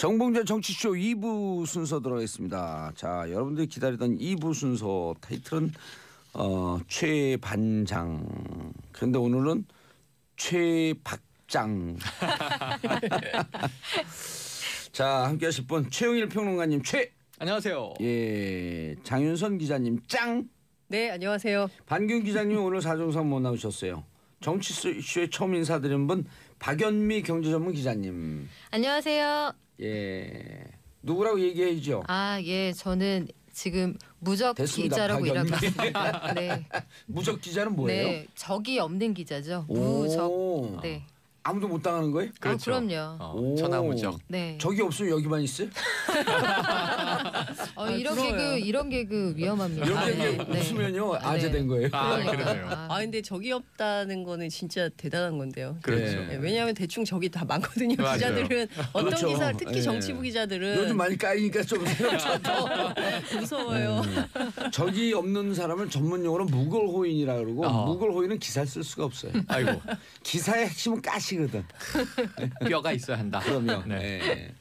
정봉재 정치쇼 2부 순서 들어가겠습니다. 자, 여러분들이 기다리던 2부 순서 타이틀은 최반장. 그런데 오늘은 최박장. 자, 함께 하실 분 최영일 평론가님 최. 안녕하세요. 예, 장윤선 기자님 짱. 네, 안녕하세요. 반균 기자님 오늘 사정상 못 나오셨어요. 정치쇼에 처음 인사드린 분 박연미 경제전문 기자님. 안녕하세요. 예, 누구라고 얘기해야죠? 아, 예, 저는 지금 무적 됐습니다. 기자라고 일하고 박연미. 있습니다. 네. 무적 기자는 뭐예요? 네, 적이 없는 기자죠. 오. 무적. 네. 아무도 못 당하는 거예요? 그렇죠. 그럼요. 천하무적. 네. 적이 없으면 여기만 있어요? 이런 개그 위험합니다. 이런 게 네. 웃으면요 네. 아재된 거예요. 그러네요. 근데 적이 없다는 거는 진짜 대단한 건데요. 그렇죠. 네. 왜냐하면 대충 적이 다 많거든요. 맞아요. 기자들은 어떤 그렇죠. 기사, 특히 예. 정치부 기자들은 요즘 많이 까이니까 좀 생각보다 무서워요. 적이 없는 사람을 전문용어로 무걸호인이라 그러고 무걸호인은 기사를 쓸 수가 없어요. 아이고, 기사의 핵심은 가시거든. 뼈가 있어야 한다. 그럼요. 네. 네.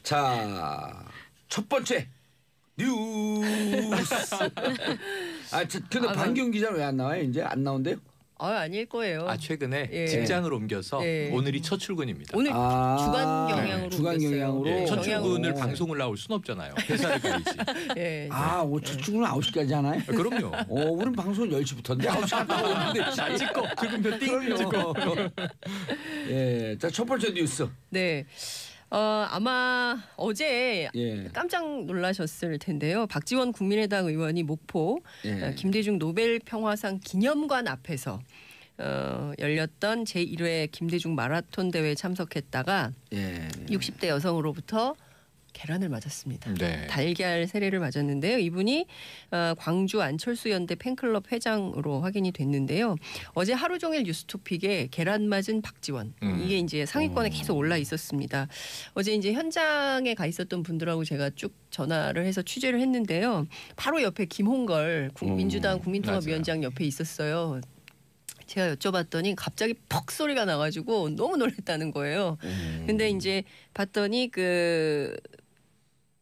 자, 첫 번째 뉴스. 근데 반경 기자는 왜 안 나와요? 이제 안 나온대요? 아닐 거예요. 최근에 예. 직장을 옮겨서 예. 오늘이 첫 출근입니다. 오늘 주간 경향으로 네. 주간 옮겼어요. 경향으로. 예, 첫 출근을 오. 방송을 나올 순 없잖아요. 회사를 가야지. 예. 첫 출근은 9시까지 하나요? 그럼요. 우린 방송 10시부터인데 9시 갔다 오는데 잘 찍고 출근표 띵 찍고. 예, 자, 첫 번째 뉴스. 네. 아마 어제 예. 깜짝 놀라셨을 텐데요. 박지원 국민의당 의원이 목포 예. 김대중 노벨 평화상 기념관 앞에서 열렸던 제1회 김대중 마라톤 대회에 참석했다가 예. 60대 여성으로부터 계란을 맞았습니다. 네. 달걀 세례를 맞았는데요. 이분이 광주 안철수 연대 팬클럽 회장으로 확인이 됐는데요. 어제 하루 종일 뉴스토픽에 계란 맞은 박지원 이게 이제 상위권에 계속 올라 있었습니다. 어제 이제 현장에 가 있었던 분들하고 제가 쭉 전화를 해서 취재를 했는데요. 바로 옆에 김홍걸 민주당 국민통합위원장 옆에 있었어요. 제가 여쭤봤더니 갑자기 퍽 소리가 나가지고 너무 놀랐다는 거예요. 근데 이제 봤더니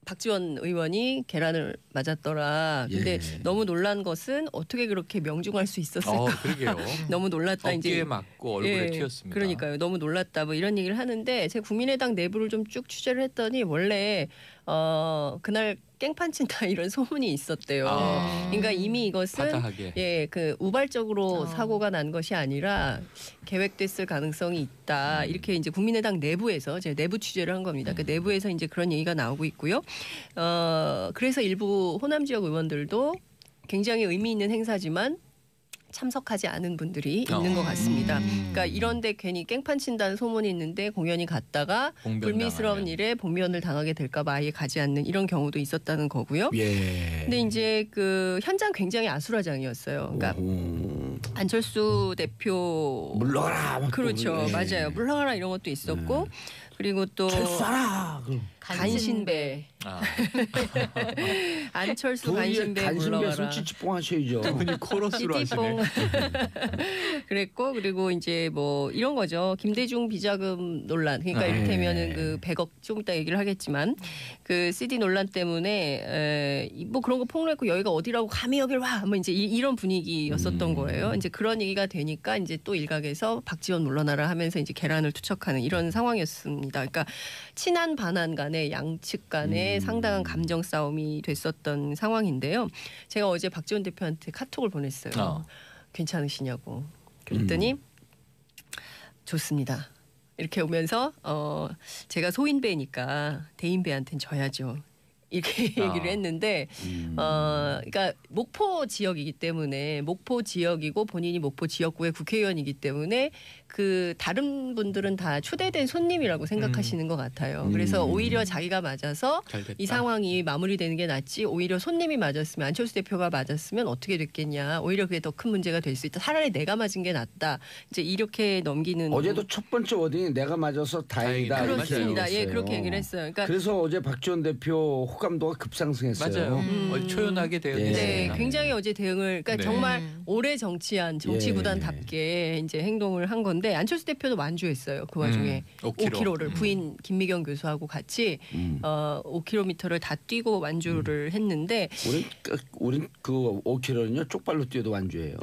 박지원 의원이 계란을 맞았더라. 근데 예. 너무 놀란 것은 어떻게 그렇게 명중할 수 있었을까? 그러게요. 너무 놀랐다. 어깨에 이제 맞고 얼굴에 튀었습니다. 그러니까요. 너무 놀랐다. 뭐 이런 얘기를 하는데 제가 국민의당 내부를 좀 쭉 취재를 했더니 원래 그날 깽판 친다 이런 소문이 있었대요. 그러니까 이미 이것은 파다하게. 우발적으로 사고가 난 것이 아니라 계획됐을 가능성이 있다. 이렇게 이제 국민의당 내부에서 제가 내부 취재를 한 겁니다. 그 내부에서 이제 그런 얘기가 나오고 있고요. 그래서 일부 호남 지역 의원들도 굉장히 의미 있는 행사지만 참석하지 않은 분들이 있는 것 같습니다. 그러니까 이런데 괜히 깽판 친다는 소문이 있는데 공연이 갔다가 불미스러운 일에 봉변을 당하게 될까 봐 아예 가지 않는 이런 경우도 있었다는 거고요. 예. 근데 이제 그 현장 굉장히 아수라장이었어요. 그러니까 안철수 대표 물러가라. 그렇죠. 예. 맞아요. 물러가라 이런 것도 있었고 그리고 또 철수하라. 간신배. 안철수 간신배 물러가라. 찌찌뽕 하셔야죠. 두 분이 코러스로 하시네. 그랬고 그리고 이제 뭐 이런 거죠. 김대중 비자금 논란. 그러니까 이를테면은 그 100억 조금 이따 얘기를 하겠지만 그 CD 논란 때문에 뭐 그런 거 폭로했고 여기가 어디라고 감히 여길 와. 뭐 이제 이런 분위기였었던 거예요. 이제 그런 얘기가 되니까 이제 또 일각에서 박지원 물러나라 하면서 이제 계란을 투척하는 이런 상황이었습니다. 그러니까 친한 반한 간에 양측 간에 상당한 감정 싸움이 됐었던 상황인데요. 제가 어제 박지원 대표한테 카톡을 보냈어요. 괜찮으시냐고. 그랬더니 좋습니다. 이렇게 오면서 제가 소인배니까 대인배한테는 져야죠. 이렇게 얘기를 했는데 그러니까 목포 지역이기 때문에 목포 지역이고 본인이 목포 지역구의 국회의원이기 때문에 그 다른 분들은 다 초대된 손님이라고 생각하시는 것 같아요. 그래서 오히려 자기가 맞아서 이 상황이 마무리되는 게 낫지 오히려 손님이 맞았으면 안철수 대표가 맞았으면 어떻게 됐겠냐. 오히려 그게 더 큰 문제가 될 수 있다. 차라리 내가 맞은 게 낫다. 이제 이렇게 넘기는. 어제도 첫 번째 워딩이 내가 맞아서 다행이다. 그렇습니다. 예, 그렇게 얘기를 했어요. 그러니까 그래서 어제 박지원 대표 호감도가 급상승했어요. 맞아요. 초연하게 되어 예. 네, 있습니다. 굉장히 어제 대응을 그러니까 네. 정말 오래 정치한 정치구단답게 이제 행동을 한 건데 안철수 대표도 완주했어요. 그 와중에 5km를 부인 김미경 교수하고 같이 5km를 다 뛰고 완주를 했는데 우린 그 5km는요 쪽발로 뛰어도 완주예요.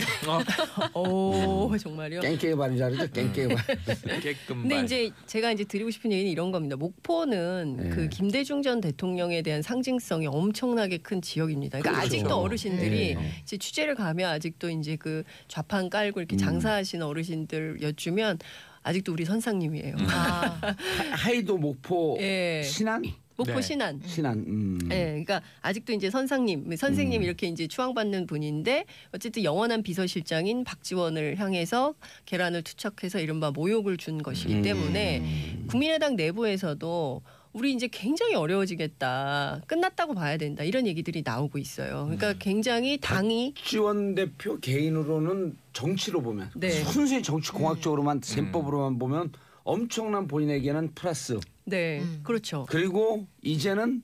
오 정말요? 깽깽이 발이 잘하죠. 깽깽이 발. 깨끔 근데 이제 제가 이제 드리고 싶은 얘기는 이런 겁니다. 목포는 네. 그 김대중 전 대통령에 대한 상징성이 엄청나게 큰 지역입니다. 그러니까 그렇죠. 아직도 어르신들이 네. 이제 취재를 가면 아직도 이제 그 좌판 깔고 이렇게 장사하시는 어르신들 여쭈면 아직도 우리 선상님이에요. 아, 하이도 목포 예. 신안 목포 네. 신안. 신안. 네, 그러니까 아직도 이제 선생님 이렇게 이제 추앙받는 분인데 어쨌든 영원한 비서실장인 박지원을 향해서 계란을 투척해서 이른바 모욕을 준 것이기 때문에 국민의당 내부에서도 우리 이제 굉장히 어려워지겠다. 끝났다고 봐야 된다. 이런 얘기들이 나오고 있어요. 그러니까 굉장히 당이 박지원 대표 개인으로는 정치로 보면 네. 순수히 정치 공학적으로만 셈법으로만 보면 엄청난 본인에게는 플러스. 네, 그렇죠. 그리고 이제는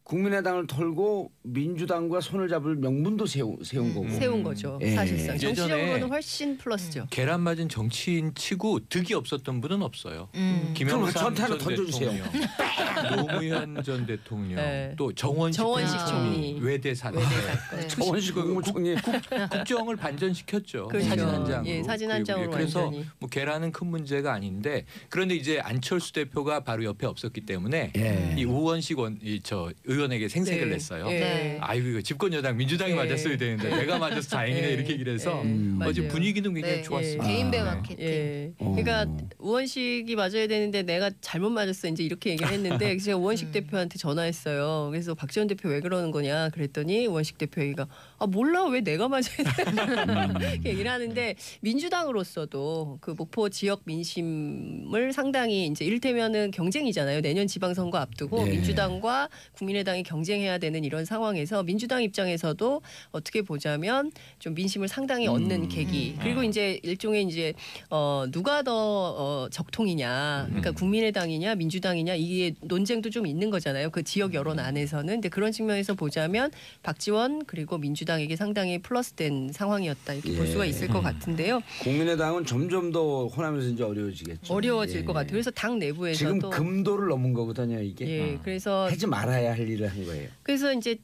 국민의당을 털고 민주당과 손을 잡을 명분도 세운 거고. 세운 거죠. 예. 사실상 예전에 정치적으로는 훨씬 플러스죠. 계란 맞은 정치인 치고 득이 없었던 분은 없어요. 그럼 김영삼 전태 하나 전 던져주세요. 대통령, 노무현 전 대통령, 네. 또 정원식 총리. 외대 사건, 네. 정원식 국무총리 국정을 반전시켰죠. 그렇죠. 사진 한 장으로. 예, 사진 한 장으로 그래서 완전히. 뭐 계란은 큰 문제가 아닌데 그런데 이제 안철수 대표가 바로 옆에 없었기 때문에 예. 이 우원식 의원에게 생색을 네. 냈어요. 예. 네. 아이고 이거 집권 여당 민주당이 예. 맞았어야 되는데 내가 맞아서 다행이네 예. 이렇게 얘기를 해서 맞아요. 어제 분위기는 굉장히 네. 좋았습니다. 개인배 네. 마케팅. 예. 어. 그러니까 우원식이 맞아야 되는데 내가 잘못 맞았어 이제 이렇게 얘기를 했는데 제가 우원식 대표한테 전화했어요. 그래서 박지원 대표 왜 그러는 거냐 그랬더니 우원식 대표 얘기가 아 몰라 왜 내가 맞아야 돼 이렇게 얘기를 하는데 민주당으로서도 그 목포 지역 민심을 상당히 이제 이를테면은 경쟁이잖아요. 내년 지방선거 앞두고 예. 민주당과 국민의당이 경쟁해야 되는 이런 상황에서 민주당 입장에서도 어떻게 보자면 좀 민심을 상당히 얻는 계기 그리고 이제 일종의 이제 누가 더 적통이냐 그러니까 국민의당이냐 민주당이냐 이게 논쟁도 좀 있는 거잖아요. 그 지역 여론 안에서는 근데 그런 측면에서 보자면 박지원 그리고 민주당에게 상당히 플러스된 상황이었다 이렇게 볼 예. 수가 있을 것 같은데요. 국민의당은 점점 더 호남에서 이제 어려워지겠죠. 어려워질 예. 것 같아요. 그래서 당 지금 내부에서도 금도를 넘은 거거든요 이게. 예 그래서 하지 말아야 할 일을 한 거예요. 그래서 이제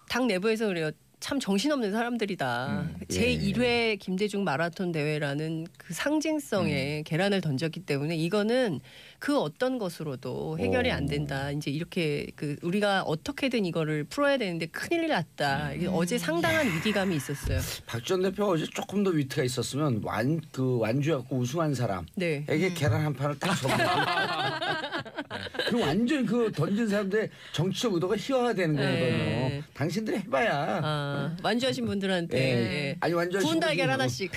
당 내부에서 그래요. 참 정신없는 사람들이다. 제1회 김대중 마라톤 대회라는 그 상징성에 계란을 던졌기 때문에 이거는 그 어떤 것으로도 해결이 안 된다. 이제 이렇게 그 우리가 어떻게든 이거를 풀어야 되는데 큰일 났다. 이게 어제 상당한 위기감이 있었어요. 박지원 대표가 어제 조금 더 위트가 있었으면 완주해갖고 우승한 사람에게 네. 계란 한 판을 딱 선물해. 그 완전 그 던진 사람들의 정치적 의도가 희화화되는 거거든요. 네. 당신들이 해봐야. 아, 완주하신 분들한테 예. 예. 아니 완전 구운 달걀 하나씩.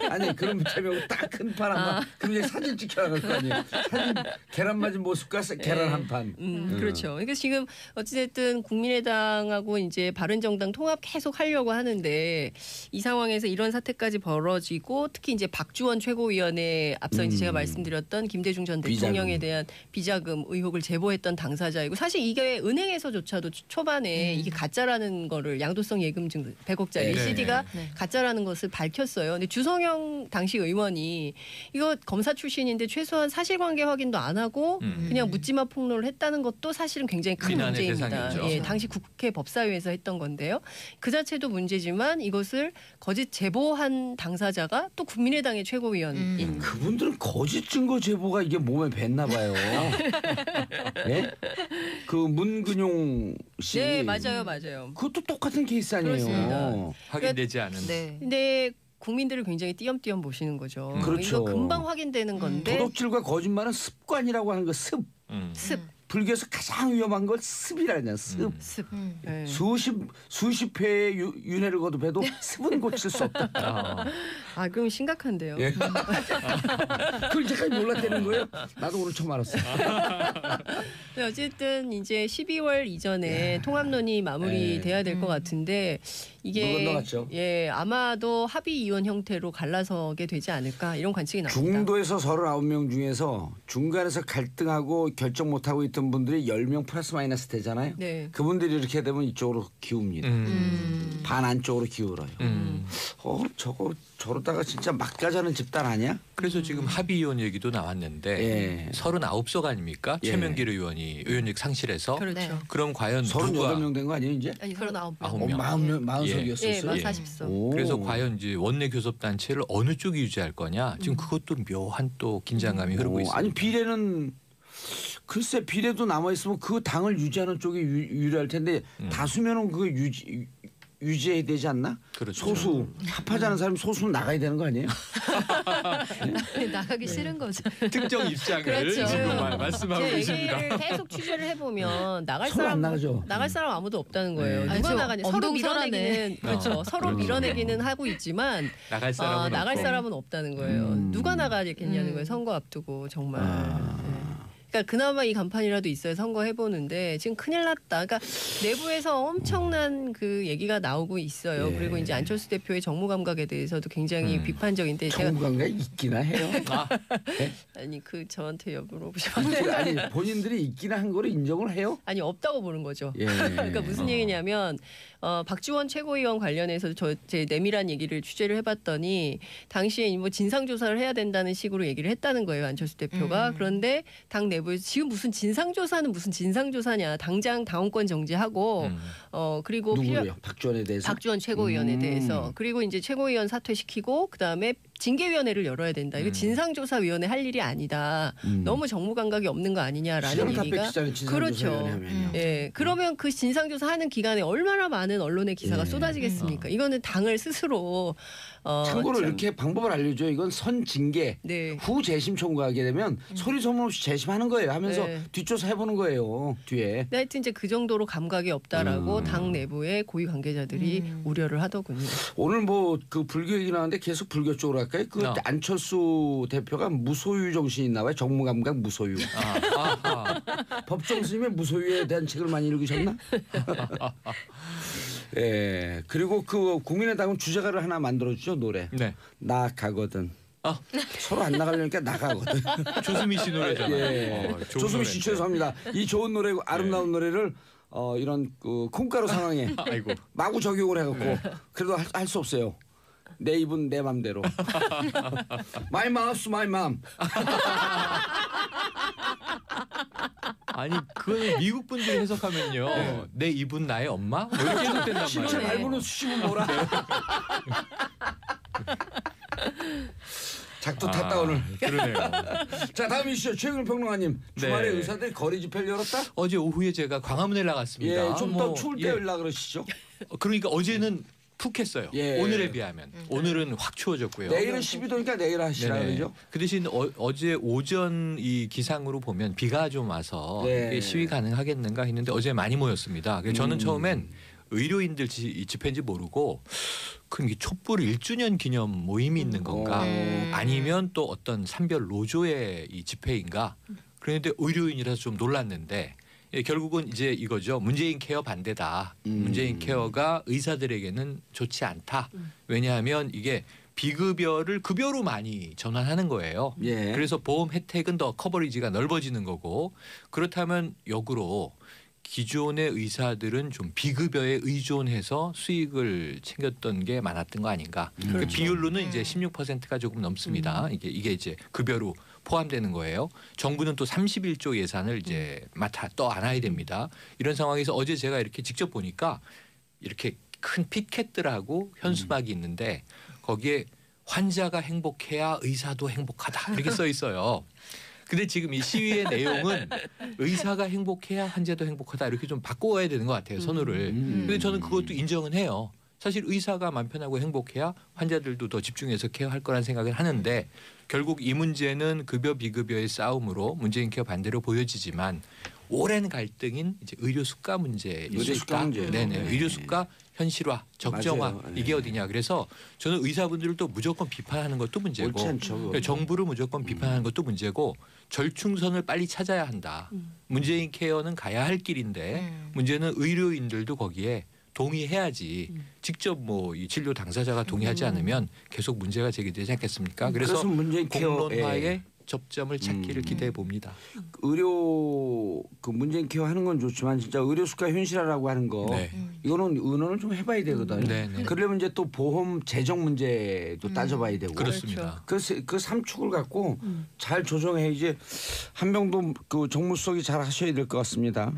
아니 그럼 제명 딱 큰 판 한 판. 그럼 이제 사진 찍혀야 할 거 아니에요. 사진 계란 맞은 모습과 계란 한 판. 그렇죠. 그러니까 지금 어찌됐든 국민의당하고 이제 바른정당 통합 계속 하려고 하는데 이 상황에서 이런 사태까지 벌어지고 특히 이제 박주원 최고위원회 앞서 이제 제가 말씀드렸던 김대중 전 대통령에 대한 비자금 의혹을 제보했던 당사자이고 사실 이게 은행에서조차도 초반에 이게 가짜라는 거를 양도성 예금증 100억짜리 네. CD가 네. 가짜라는 것을 밝혔어요. 근데 주성영 당시 의원이 이거 검사 출신인데 최소한 사실관계 확인도 안 하고 그냥 묻지마 폭로를 했다는 것도 사실은 굉장히 큰 비난의 문제입니다. 대상이죠. 예, 당시 국회 법사위에서 했던 건데요. 그 자체도 문제지만 이것을 거짓 제보한 당사자가 또 국민의당의 최고위원인 그분들은 거짓 증거 제보가 이게 몸에 뱄나 봐요. 예? 그 문근용 씨. 네, 맞아요. 그것도 똑같은 케이스 아니에요. 그렇습니다. 확인되지 않은. 네. 근데 국민들을 굉장히 띄엄띄엄 보시는 거죠. 그렇죠. 이거 금방 확인되는 건데 도덕질과 거짓말은 습관이라고 하는 거 습. 습. 불교에서 가장 위험한 걸 습이라냐 습. 습. 네. 수십 회의 윤회를 거듭해도 습은 고칠 수 없다. 아 그럼 심각한데요. 예. 그걸 이제까지 몰랐다는 거예요? 나도 오늘 처음 알았어. 네, 어쨌든 이제 12월 이전에 통합론이 마무리돼야 될 것 같은데 이게 물 건너갔죠. 예 아마도 합의 이혼 형태로 갈라서게 되지 않을까 이런 관측이 나옵니다. 중도에서 39명 중에서 중간에서 갈등하고 결정 못하고 있던 있는 분들이 10명 플러스 마이너스 되잖아요. 네. 그분들이 이렇게 되면 이쪽으로 기웁니다. 반 안쪽으로 기울어요. 저러다가 진짜 막 가자는 집단 아니야? 그래서 지금 합의위원 얘기도 나왔는데 39석 아닙니까? 최명길 의원이 의원직 상실해서. 그렇죠. 네. 그럼 과연 38명 된 거 아니에요 이제? 아니 39명. 9명. 40석이었었어요? 예, 40석. 오. 그래서 과연 이제 원내 교섭 단체를 어느 쪽이 유지할 거냐? 지금 그것도 묘한 또 긴장감이 흐르고 있습니다. 아니 비례는 글쎄 비례도 남아 있으면 그 당을 유지하는 쪽이 유리할 텐데 다수면은 그 유지해야 되지 않나? 그렇죠. 소수 합하자는 사람이 소수는 나가야 되는 거 아니에요? 나가기 싫은 거죠. 특정 입장을 그렇죠. 지금 말씀하고 제 계십니다. 얘기를 계속 취재를 해보면 나갈 서로 안 사람 나가죠. 나갈 사람 아무도 없다는 거예요. 네. 누가 아니, 나가냐? 서로 엄동설하네. 밀어내기는 그렇죠. 서로 밀어내기는 하고 있지만 나갈 사람은 나갈 없고. 사람은 없다는 거예요. 누가 나가겠냐는 거예요. 선거 앞두고 정말. 네. 그러니까 그나마 이 간판이라도 있어야 선거 해보는데 지금 큰일 났다. 그러니까 내부에서 엄청난 그 얘기가 나오고 있어요. 예. 그리고 이제 안철수 대표의 정무 감각에 대해서도 굉장히 비판적인데 제가 정부관계 있기나 해요. 아니 그 저한테 물어보시면 아니 본인들이 있기나 한 거를 인정을 해요? 아니 없다고 보는 거죠. 예. 그러니까 무슨 얘기냐면 박지원 최고위원 관련해서 제 내밀한 얘기를 취재를 해봤더니 당시에 뭐 진상 조사를 해야 된다는 식으로 얘기를 했다는 거예요 안철수 대표가. 그런데 당 내부에서 지금 무슨 진상 조사는 무슨 진상 조사냐 당장 당원권 정지하고 그리고 누구요? 박지원에 대해서? 박지원 최고위원에 대해서 그리고 이제 최고위원 사퇴시키고 그다음에 징계위원회를 열어야 된다. 이거 진상조사위원회 할 일이 아니다. 너무 정무 감각이 없는 거 아니냐라는 얘기가 그렇죠. 예, 그러면 그 진상조사하는 기간에 얼마나 많은 언론의 기사가 쏟아지겠습니까? 이거는 당을 스스로 참고로 참, 이렇게 방법을 알려줘요. 이건 선징계 네. 후 재심 청구하게 되면 소리 소문 없이 재심하는 거예요. 하면서 네. 뒷조사 해보는 거예요. 뒤에. 근데 하여튼 이제 그 정도로 감각이 없다라고 당 내부의 고위 관계자들이 우려를 하더군요. 오늘 뭐 그 불교 얘기 나왔는데 계속 불교 쪽으로 할까요? 그 안철수 대표가 무소유 정신이 있나 봐요. 정무 감각 무소유. 법정 스님의 무소유에 대한 책을 많이 읽으셨나? 예. 그리고 그 국민의당은 주제가를 하나 만들어주죠. 노래. 네. 나 가거든. 서로 안 나가려니까 나가거든. 조수미 씨 노래잖아요. 예. 조수미 씨 죄송합니다. 이 좋은 노래, 아름다운 노래를 이런 그 콩가루 상황에 아이고. 마구 적용을 해갖고 그래도 할 수 없어요. 내 입은 내 맘대로. My mouth, my mom. 아니 그거는 미국 분들이 해석하면요. 내 입은 나의 엄마? 뭐 이렇게 해석된단 신체 말이에요. 밟으면 수식은 뭐라. 작두 탔다 오늘. 그러네요. 자 다음 이슈 최근일 평론가님. 주말에 네. 의사들이 거리 집회를 열었다? 어제 오후에 제가 광화문에 나갔습니다. 예, 좀 더 추울 때 예. 연락 그러시죠. 그러니까 어제는 푹 했어요. 예. 오늘에 비하면. 오늘은 확 추워졌고요. 내일은 12도니까 내일 하시라 네네. 그러죠. 그 대신 어제 오전 이 기상으로 보면 비가 좀 와서 네. 이게 시위 가능하겠는가 했는데 어제 많이 모였습니다. 그래서 저는 처음엔 의료인들 집회인지 모르고 그럼 이게 촛불 1주년 기념 모임이 있는 건가 아니면 또 어떤 산별 노조의 이 집회인가 그런데 의료인이라서 좀 놀랐는데 예, 결국은 이제 이거죠. 문재인 케어 반대다. 문재인 케어가 의사들에게는 좋지 않다. 왜냐하면 이게 비급여를 급여로 많이 전환하는 거예요. 예. 그래서 보험 혜택은 더 커버리지가 넓어지는 거고 그렇다면 역으로 기존의 의사들은 좀 비급여에 의존해서 수익을 챙겼던 게 많았던 거 아닌가. 그 비율로는 이제 16%가 조금 넘습니다. 이게 이제 급여로 포함되는 거예요. 정부는 또 31조 예산을 이제 맡아 또 안아야 됩니다. 이런 상황에서 어제 제가 이렇게 직접 보니까 이렇게 큰 피켓들하고 현수막이 있는데 거기에 환자가 행복해야 의사도 행복하다 이렇게 써 있어요. 근데 지금 이 시위의 내용은 의사가 행복해야 환자도 행복하다 이렇게 좀 바꿔야 되는 것 같아요. 선호를. 근데 저는 그것도 인정은 해요. 사실 의사가 마음 편하고 행복해야 환자들도 더 집중해서 케어할 거란 생각을 하는데 결국 이 문제는 급여 비급여의 싸움으로 문재인 케어 반대로 보여지지만 오랜 갈등인 이제 의료 수가 문제일 수 있다. 네네. 의료 수가 현실화, 적정화 맞아요. 이게 어디냐. 그래서 저는 의사분들을 또 무조건 비판하는 것도 문제고 옳지 않죠, 정부를 무조건 비판하는 것도 문제고 절충선을 빨리 찾아야 한다. 문재인 케어는 가야 할 길인데 문제는 의료인들도 거기에 동의해야지 직접 뭐 이 진료 당사자가 동의하지 않으면 계속 문제가 제기되지 않겠습니까? 그래서 문재인 케어, 공론화의 접점을 찾기를 기대해 봅니다. 의료 그 문재인 케어 하는 건 좋지만 진짜 의료 수가 현실화라고 하는 거 네. 이거는 의논을 좀 해봐야 되거든요. 네, 네. 그러려면 이제 또 보험 재정 문제도 따져봐야 되고. 그렇습니다. 그 3축을 갖고 잘 조정해야지 한병도 그 정무수석이 잘 하셔야 될 것 같습니다.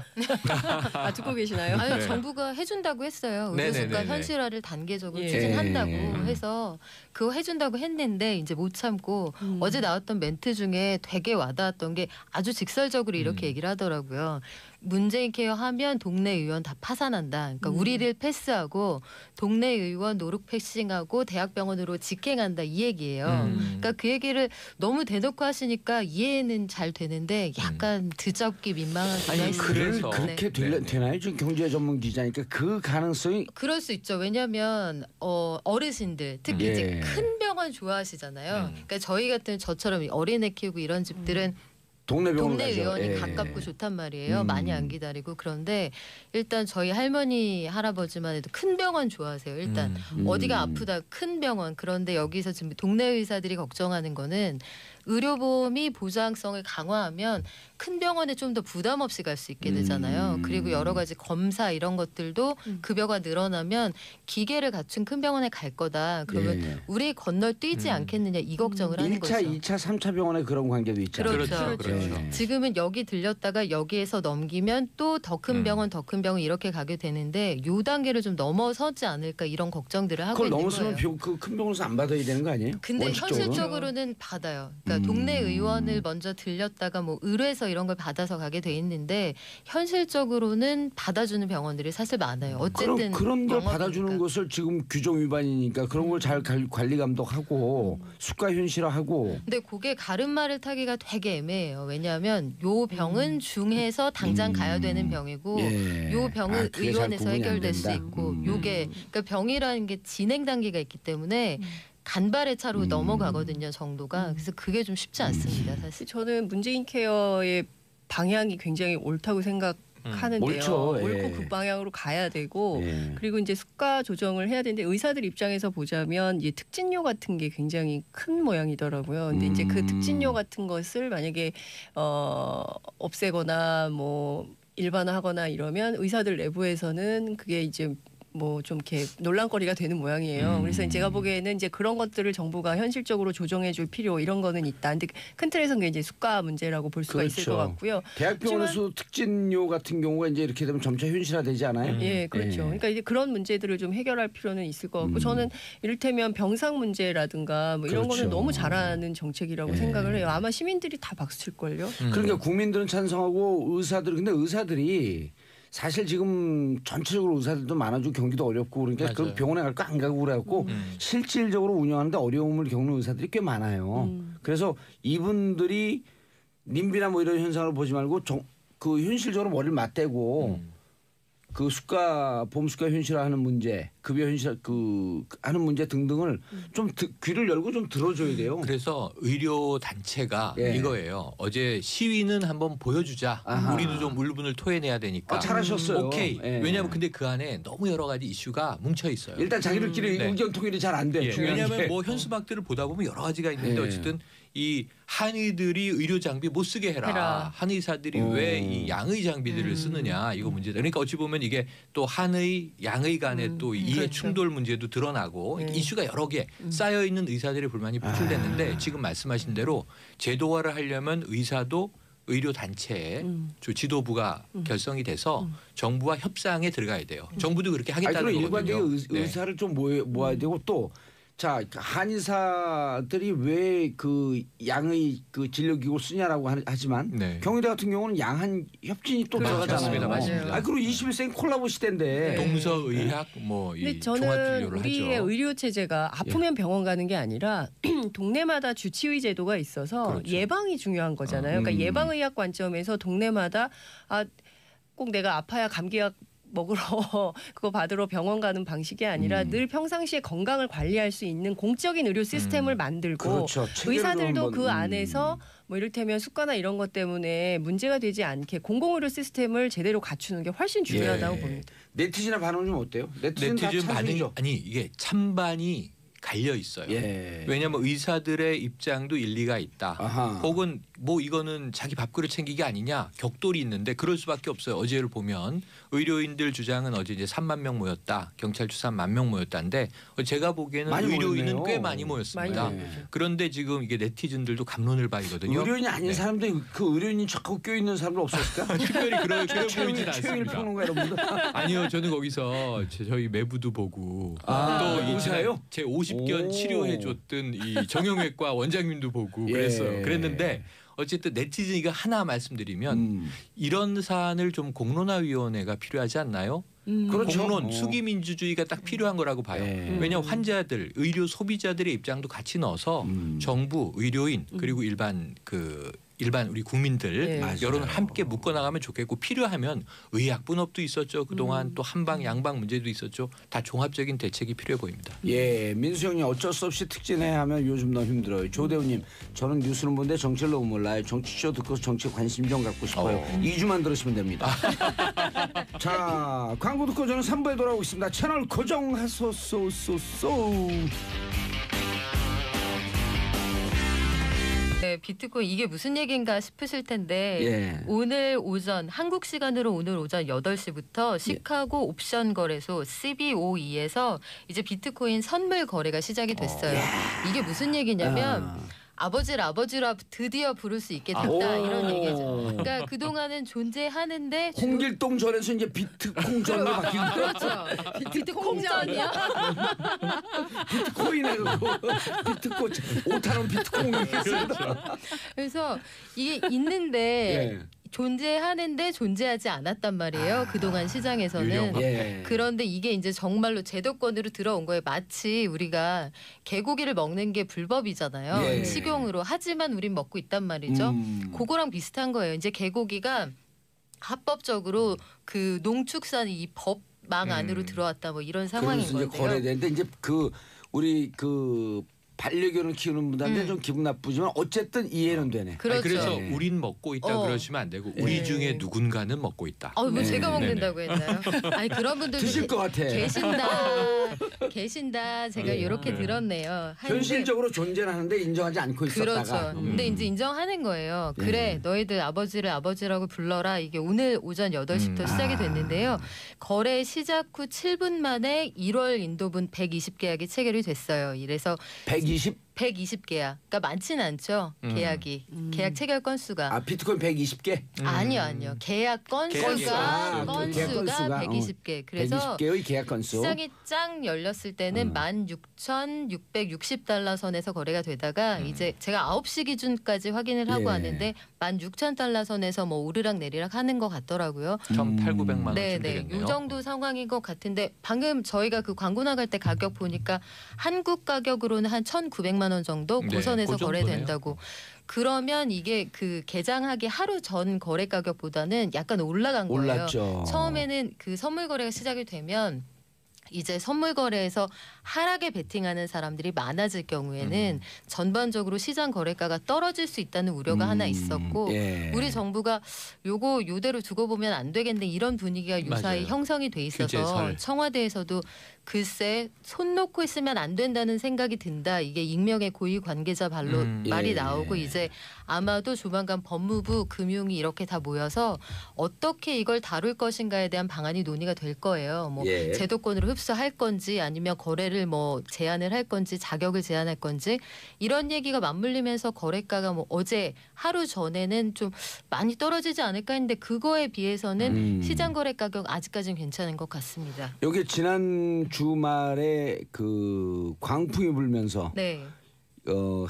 아 듣고 계시나요? 아니 네. 정부가 해준다고 했어요. 네, 의료수가 네, 네, 네. 현실화를 단계적으로 예. 추진한다고 예. 해서 그거 해준다고 했는데 이제 못 참고 어제 나왔던 멘트 중에 되게 와닿았던 게 아주 직설적으로 이렇게 얘기를 하더라고요. 문재인 케어 하면 동네 의원 다 파산한다. 그러니까 우리를 패스하고 동네 의원 노룩 패싱하고 대학병원으로 직행한다 이 얘기예요. 그러니까 그 얘기를 너무 대놓고 하시니까 이해는 잘 되는데 약간 드럽기 민망하기도 아니, 했어요. 그래서 그렇게 네. 되나요? 지금 경제 전문 기자니까 그 가능성이 그럴 수 있죠. 왜냐하면 어르신들 특히 이제 예. 큰 병원 좋아하시잖아요. 그러니까 저희 같은 저처럼 어린애 키우고 이런 집들은 동네 병원 동네 가죠. 의원이 예. 가깝고 좋단 말이에요. 많이 안 기다리고. 그런데 일단 저희 할머니 할아버지만 해도 큰 병원 좋아하세요. 일단 어디가 아프다 큰 병원. 그런데 여기서 지금 동네 의사들이 걱정하는 거는 의료보험이 보장성을 강화하면 큰 병원에 좀 더 부담 없이 갈 수 있게 되잖아요. 그리고 여러 가지 검사 이런 것들도 급여가 늘어나면 기계를 갖춘 큰 병원에 갈 거다. 그러면 예. 우리 건널 뛰지 않겠느냐 이 걱정을 하는 1차, 거죠. 2차, 3차 병원에 그런 관계도 있잖아요. 그렇죠. 그렇죠. 예. 지금은 여기 들렸다가 여기에서 넘기면 또 더 큰 병원 더 큰 병원 이렇게 가게 되는데 요 단계를 좀 넘어서지 않을까 이런 걱정들을 하고 그걸 있는 넘어서면 거예요. 그 큰 병원에서 안 받아야 되는 거 아니에요? 근데 원칙적으로? 현실적으로는 받아요. 그러니까 동네 의원을 먼저 들렸다가 뭐 의뢰서 이런 걸 받아서 가게 돼 있는데 현실적으로는 받아주는 병원들이 사실 많아요. 어쨌든 그런 걸 영업이니까. 받아주는 것을 지금 규정 위반이니까 그런 걸 잘 관리 감독하고 수가 현실화하고 근데 그게 가름말을 타기가 되게 애매해요. 왜냐하면 요 병은 중해서 당장 가야 되는 병이고 예. 요 병은 아, 그게 잘 의원에서 구분이 안 해결될 수 된다. 있고 요게 그러니까 병이라는 게 진행 단계가 있기 때문에 간발의 차로 넘어가거든요. 정도가. 그래서 그게 좀 쉽지 않습니다. 사실. 저는 문재인 케어의 방향이 굉장히 옳다고 생각하는데요. 옳죠. 예. 옳고 그 방향으로 가야 되고 예. 그리고 이제 수가 조정을 해야 되는데 의사들 입장에서 보자면 이제 특진료 같은 게 굉장히 큰 모양이더라고요. 근데 이제 그 특진료 같은 것을 만약에 없애거나 뭐 일반화하거나 이러면 의사들 내부에서는 그게 이제 뭐 좀 이렇게 논란거리가 되는 모양이에요. 그래서 제가 보기에는 이제 그런 것들을 정부가 현실적으로 조정해줄 필요 이런 거는 있다. 근데 큰 틀에서는 그게 이제 수가 문제라고 볼 수가 있을 것 같고요. 대학병원에서 특진료 같은 경우가 이제 이렇게 되면 점차 현실화되지 않아요? 예, 그렇죠. 그러니까 이제 그런 문제들을 좀 해결할 필요는 있을 것 같고 저는 이를테면 병상 문제라든가 뭐 이런 그렇죠. 거는 너무 잘하는 정책이라고 생각을 해요. 아마 시민들이 다 박수 칠 걸요. 그러니까 국민들은 찬성하고 근데 의사들이 사실 지금 전체적으로 의사들도 많아지고 경기도 어렵고 그러니까 그 맞아요. 병원에 갈까 안 가고 그래갖고 실질적으로 운영하는데 어려움을 겪는 의사들이 꽤 많아요. 그래서 이분들이 님비나 뭐 이런 현상을 보지 말고 그 현실적으로 머리를 맞대고 그 보험수가 현실화하는 문제, 급여 현실 하는 문제 등등을 좀 귀를 열고 좀 들어줘야 돼요. 그래서 의료 단체가 예. 이거예요. 어제 시위는 한번 보여주자. 아하. 우리도 좀 울분을 토해내야 되니까. 잘하셨어요. 오케이. 예. 왜냐하면 근데 그 안에 너무 여러 가지 이슈가 뭉쳐 있어요. 일단 자기들끼리 네. 의견 통일이 잘 안 돼. 예, 중요한 왜냐하면 게. 뭐 현수막들을 보다 보면 여러 가지가 있는데 예. 어쨌든 이 한의들이 의료 장비 못 쓰게 해라. 한의사들이 왜 이 양의 장비들을 쓰느냐 이거 문제다. 그러니까 어찌 보면 이게 또 한의 양의 간의 또 이해 그렇죠. 충돌 문제도 드러나고 이슈가 여러 개 쌓여 있는 의사들의 불만이 표출됐는데 지금 말씀하신 대로 제도화를 하려면 의사도 의료 단체의 지도부가 결성이 돼서 정부와 협상에 들어가야 돼요. 정부도 그렇게 하겠다는 그럼 거거든요. 일반적인 네. 의사를 좀 모아야 되고 또 자 한의사들이 왜 그 양의 그 진료기구 쓰냐라고 하지만 네. 경희대 같은 경우는 양한 협진이 또 들어가잖아요. 맞습니다. 아 그리고 21세기 콜라보 시대인데 동서의학 뭐 근데 이 저는 종합진료를 우리의 하죠. 의료 체제가 아프면 병원 가는 게 아니라 동네마다 주치의 제도가 있어서 그렇죠. 예방이 중요한 거잖아요. 그러니까 예방의학 관점에서 동네마다 꼭 내가 아파야 감기약 먹으러 그거 받으러 병원 가는 방식이 아니라 늘 평상시에 건강을 관리할 수 있는 공적인 의료 시스템을 만들고 그렇죠. 의사들도 한번, 그 안에서 뭐 이를테면 수가나 이런 것 때문에 문제가 되지 않게 공공의료 시스템을 제대로 갖추는 게 훨씬 중요하다고 예. 봅니다. 네티즌의 반응은 좀 어때요? 네티즌 다 네티즌 반응이 찬성이죠. 아니 이게 찬반이 갈려 있어요. 예. 왜냐하면 의사들의 입장도 일리가 있다. 아하. 혹은 뭐 이거는 자기 밥그릇 챙기기 아니냐 격돌이 있는데 그럴 수밖에 없어요. 어제를 보면 의료인들 주장은 어제 이제 3만 명 모였다. 경찰 추산 1만 명 모였다는데 제가 보기에는 많이 의료인은 모였네요. 꽤 많이 모였습니다. 많이 모였죠. 그런데 지금 이게 네티즌들도 갑론을 봐이거든요. 의료인이 아닌 네. 사람들 그 의료인인 척하고 껴있는 사람들 없었을까? 특별히 그래 보이진 최영일 않습니다. 평론가 이런 분들. 아니요, 저는 거기서 저희 매부도 보고 아, 또 의사예요? 제 50견 오. 치료해줬던 이 정형외과 원장님도 보고 예. 그랬어요. 그랬는데 어쨌든 네티즌 이거 하나 말씀드리면 이런 사안을 좀 공론화위원회가 필요하지 않나요? 그렇죠. 공론, 수기민주주의가 딱 필요한 거라고 봐요. 예. 왜냐하면 환자들, 의료 소비자들의 입장도 같이 넣어서 정부, 의료인 그리고 일반 우리 국민들 네. 맞아요. 여론을 함께 묶어나가면 좋겠고 필요하면 의약분업도 있었죠. 그동안 또 한방 양방 문제도 있었죠. 다 종합적인 대책이 필요해 보입니다. 예, 민수 형님 어쩔 수 없이 특진해야 하면 요즘 너무 힘들어요. 조대우님 저는 뉴스는 보는데 정치를 너무 몰라요. 정치쇼 듣고 정치 관심 좀 갖고 싶어요. 2주만 들으시면 됩니다. 자, 광고 듣고 저는 3부에 돌아오겠습니다. 채널 고정하소소소소. 네, 비트코인 이게 무슨 얘기인가 싶으실 텐데 예. 오늘 오전 한국 시간으로 오늘 오전 8시부터 시카고 옵션 거래소 CBOE에서 이제 비트코인 선물 거래가 시작이 됐어요. 이게 무슨 얘기냐면 아버지를 아버지로 드디어 부를 수 있게 됐다 이런 얘기죠. 그러니까 그동안은 존재하는데 홍길동 전에서 이제 비트콩전으로 바뀐 거. 그렇죠. 비트콩전이야. 비트코인에 비트코 5탄원 비트콩 그래서 이게 있는데 예. 존재하는데 존재하지 않았단 말이에요. 그동안 시장에서는. 유령화. 예. 그런데 이게 이제 정말로 제도권으로 들어온 거예요. 마치 우리가 개고기를 먹는 게 불법이잖아요. 예. 식용으로. 하지만 우린 먹고 있단 말이죠. 그거랑 비슷한 거예요. 이제 개고기가 합법적으로 그 농축산이 이 법망 안으로 들어왔다 뭐 이런 상황인 그래서 이제 건데요. 거래되는데 이제 우리 반려견을 키우는 분들한테 좀 기분 나쁘지만 어쨌든 이해는 되네. 그렇죠. 그래서 네. 우린 먹고 있다 그러시면 안 되고 우리 네. 중에 누군가는 먹고 있다. 뭐 네. 제가 먹는다고 했나요? 아니 그런 분들 드실 것 같아. 계신다. 제가 이렇게 들었네요. 하는데 현실적으로 존재를 하는데 인정하지 않고 있었다가. 그렇죠. 근데 이제 인정하는 거예요. 그래 너희들 아버지를 아버지라고 불러라. 이게 오늘 오전 8시부터 시작이 됐는데요. 거래 시작 후 7분 만에 1월 인도분 120계약이 체결이 됐어요. 이래서 120계약. 그러니까 많지는 않죠. 계약이. 계약 체결 건수가. 비트코인 120개? 아니요. 계약 건수가 계약 건수가 120개. 그래서 120개의 계약 건수. 시장이 짱 열렸을 때는 16,660달러 선에서 거래가 되다가 이제 제가 9시 기준까지 확인을 하고 예. 왔는데 16,000달러 선에서 뭐 오르락 내리락 하는 것 같더라고요. 1,800만 원 네네. 되겠네요. 이 정도 상황인 것 같은데 방금 저희가 그 광고 나갈 때 가격 보니까 한국 가격으로는 한 1,900만 원 정도 네, 고선에서 그 정도네요. 거래된다고. 그러면 이게 그 개장하기 하루 전 거래 가격보다는 약간 올라간 거예요. 올랐죠. 처음에는 그 선물 거래가 시작이 되면 이제 선물 거래에서 하락에 베팅하는 사람들이 많아질 경우에는 전반적으로 시장 거래가가 떨어질 수 있다는 우려가 하나 있었고 예. 우리 정부가 요거 요대로 두고 보면 안 되겠네 이런 분위기가 유사히 맞아요. 형성이 돼 있어서 규제설. 청와대에서도 글쎄 손 놓고 있으면 안 된다는 생각이 든다. 이게 익명의 고위 관계자 발로 말이 예. 나오고 이제 아마도 조만간 법무부 금융이 이렇게 다 모여서 어떻게 이걸 다룰 것인가에 대한 방안이 논의가 될 거예요. 뭐 예. 제도권으로 흡수할 건지 아니면 거래를 뭐 제한을 할 건지 자격을 제한할 건지 이런 얘기가 맞물리면서 거래가가 뭐 어제 하루 전에는 좀 많이 떨어지지 않을까 했는데 그거에 비해서는 시장 거래 가격 아직까지는 괜찮은 것 같습니다. 여기 지난 주말에 그 광풍이 불면서 네.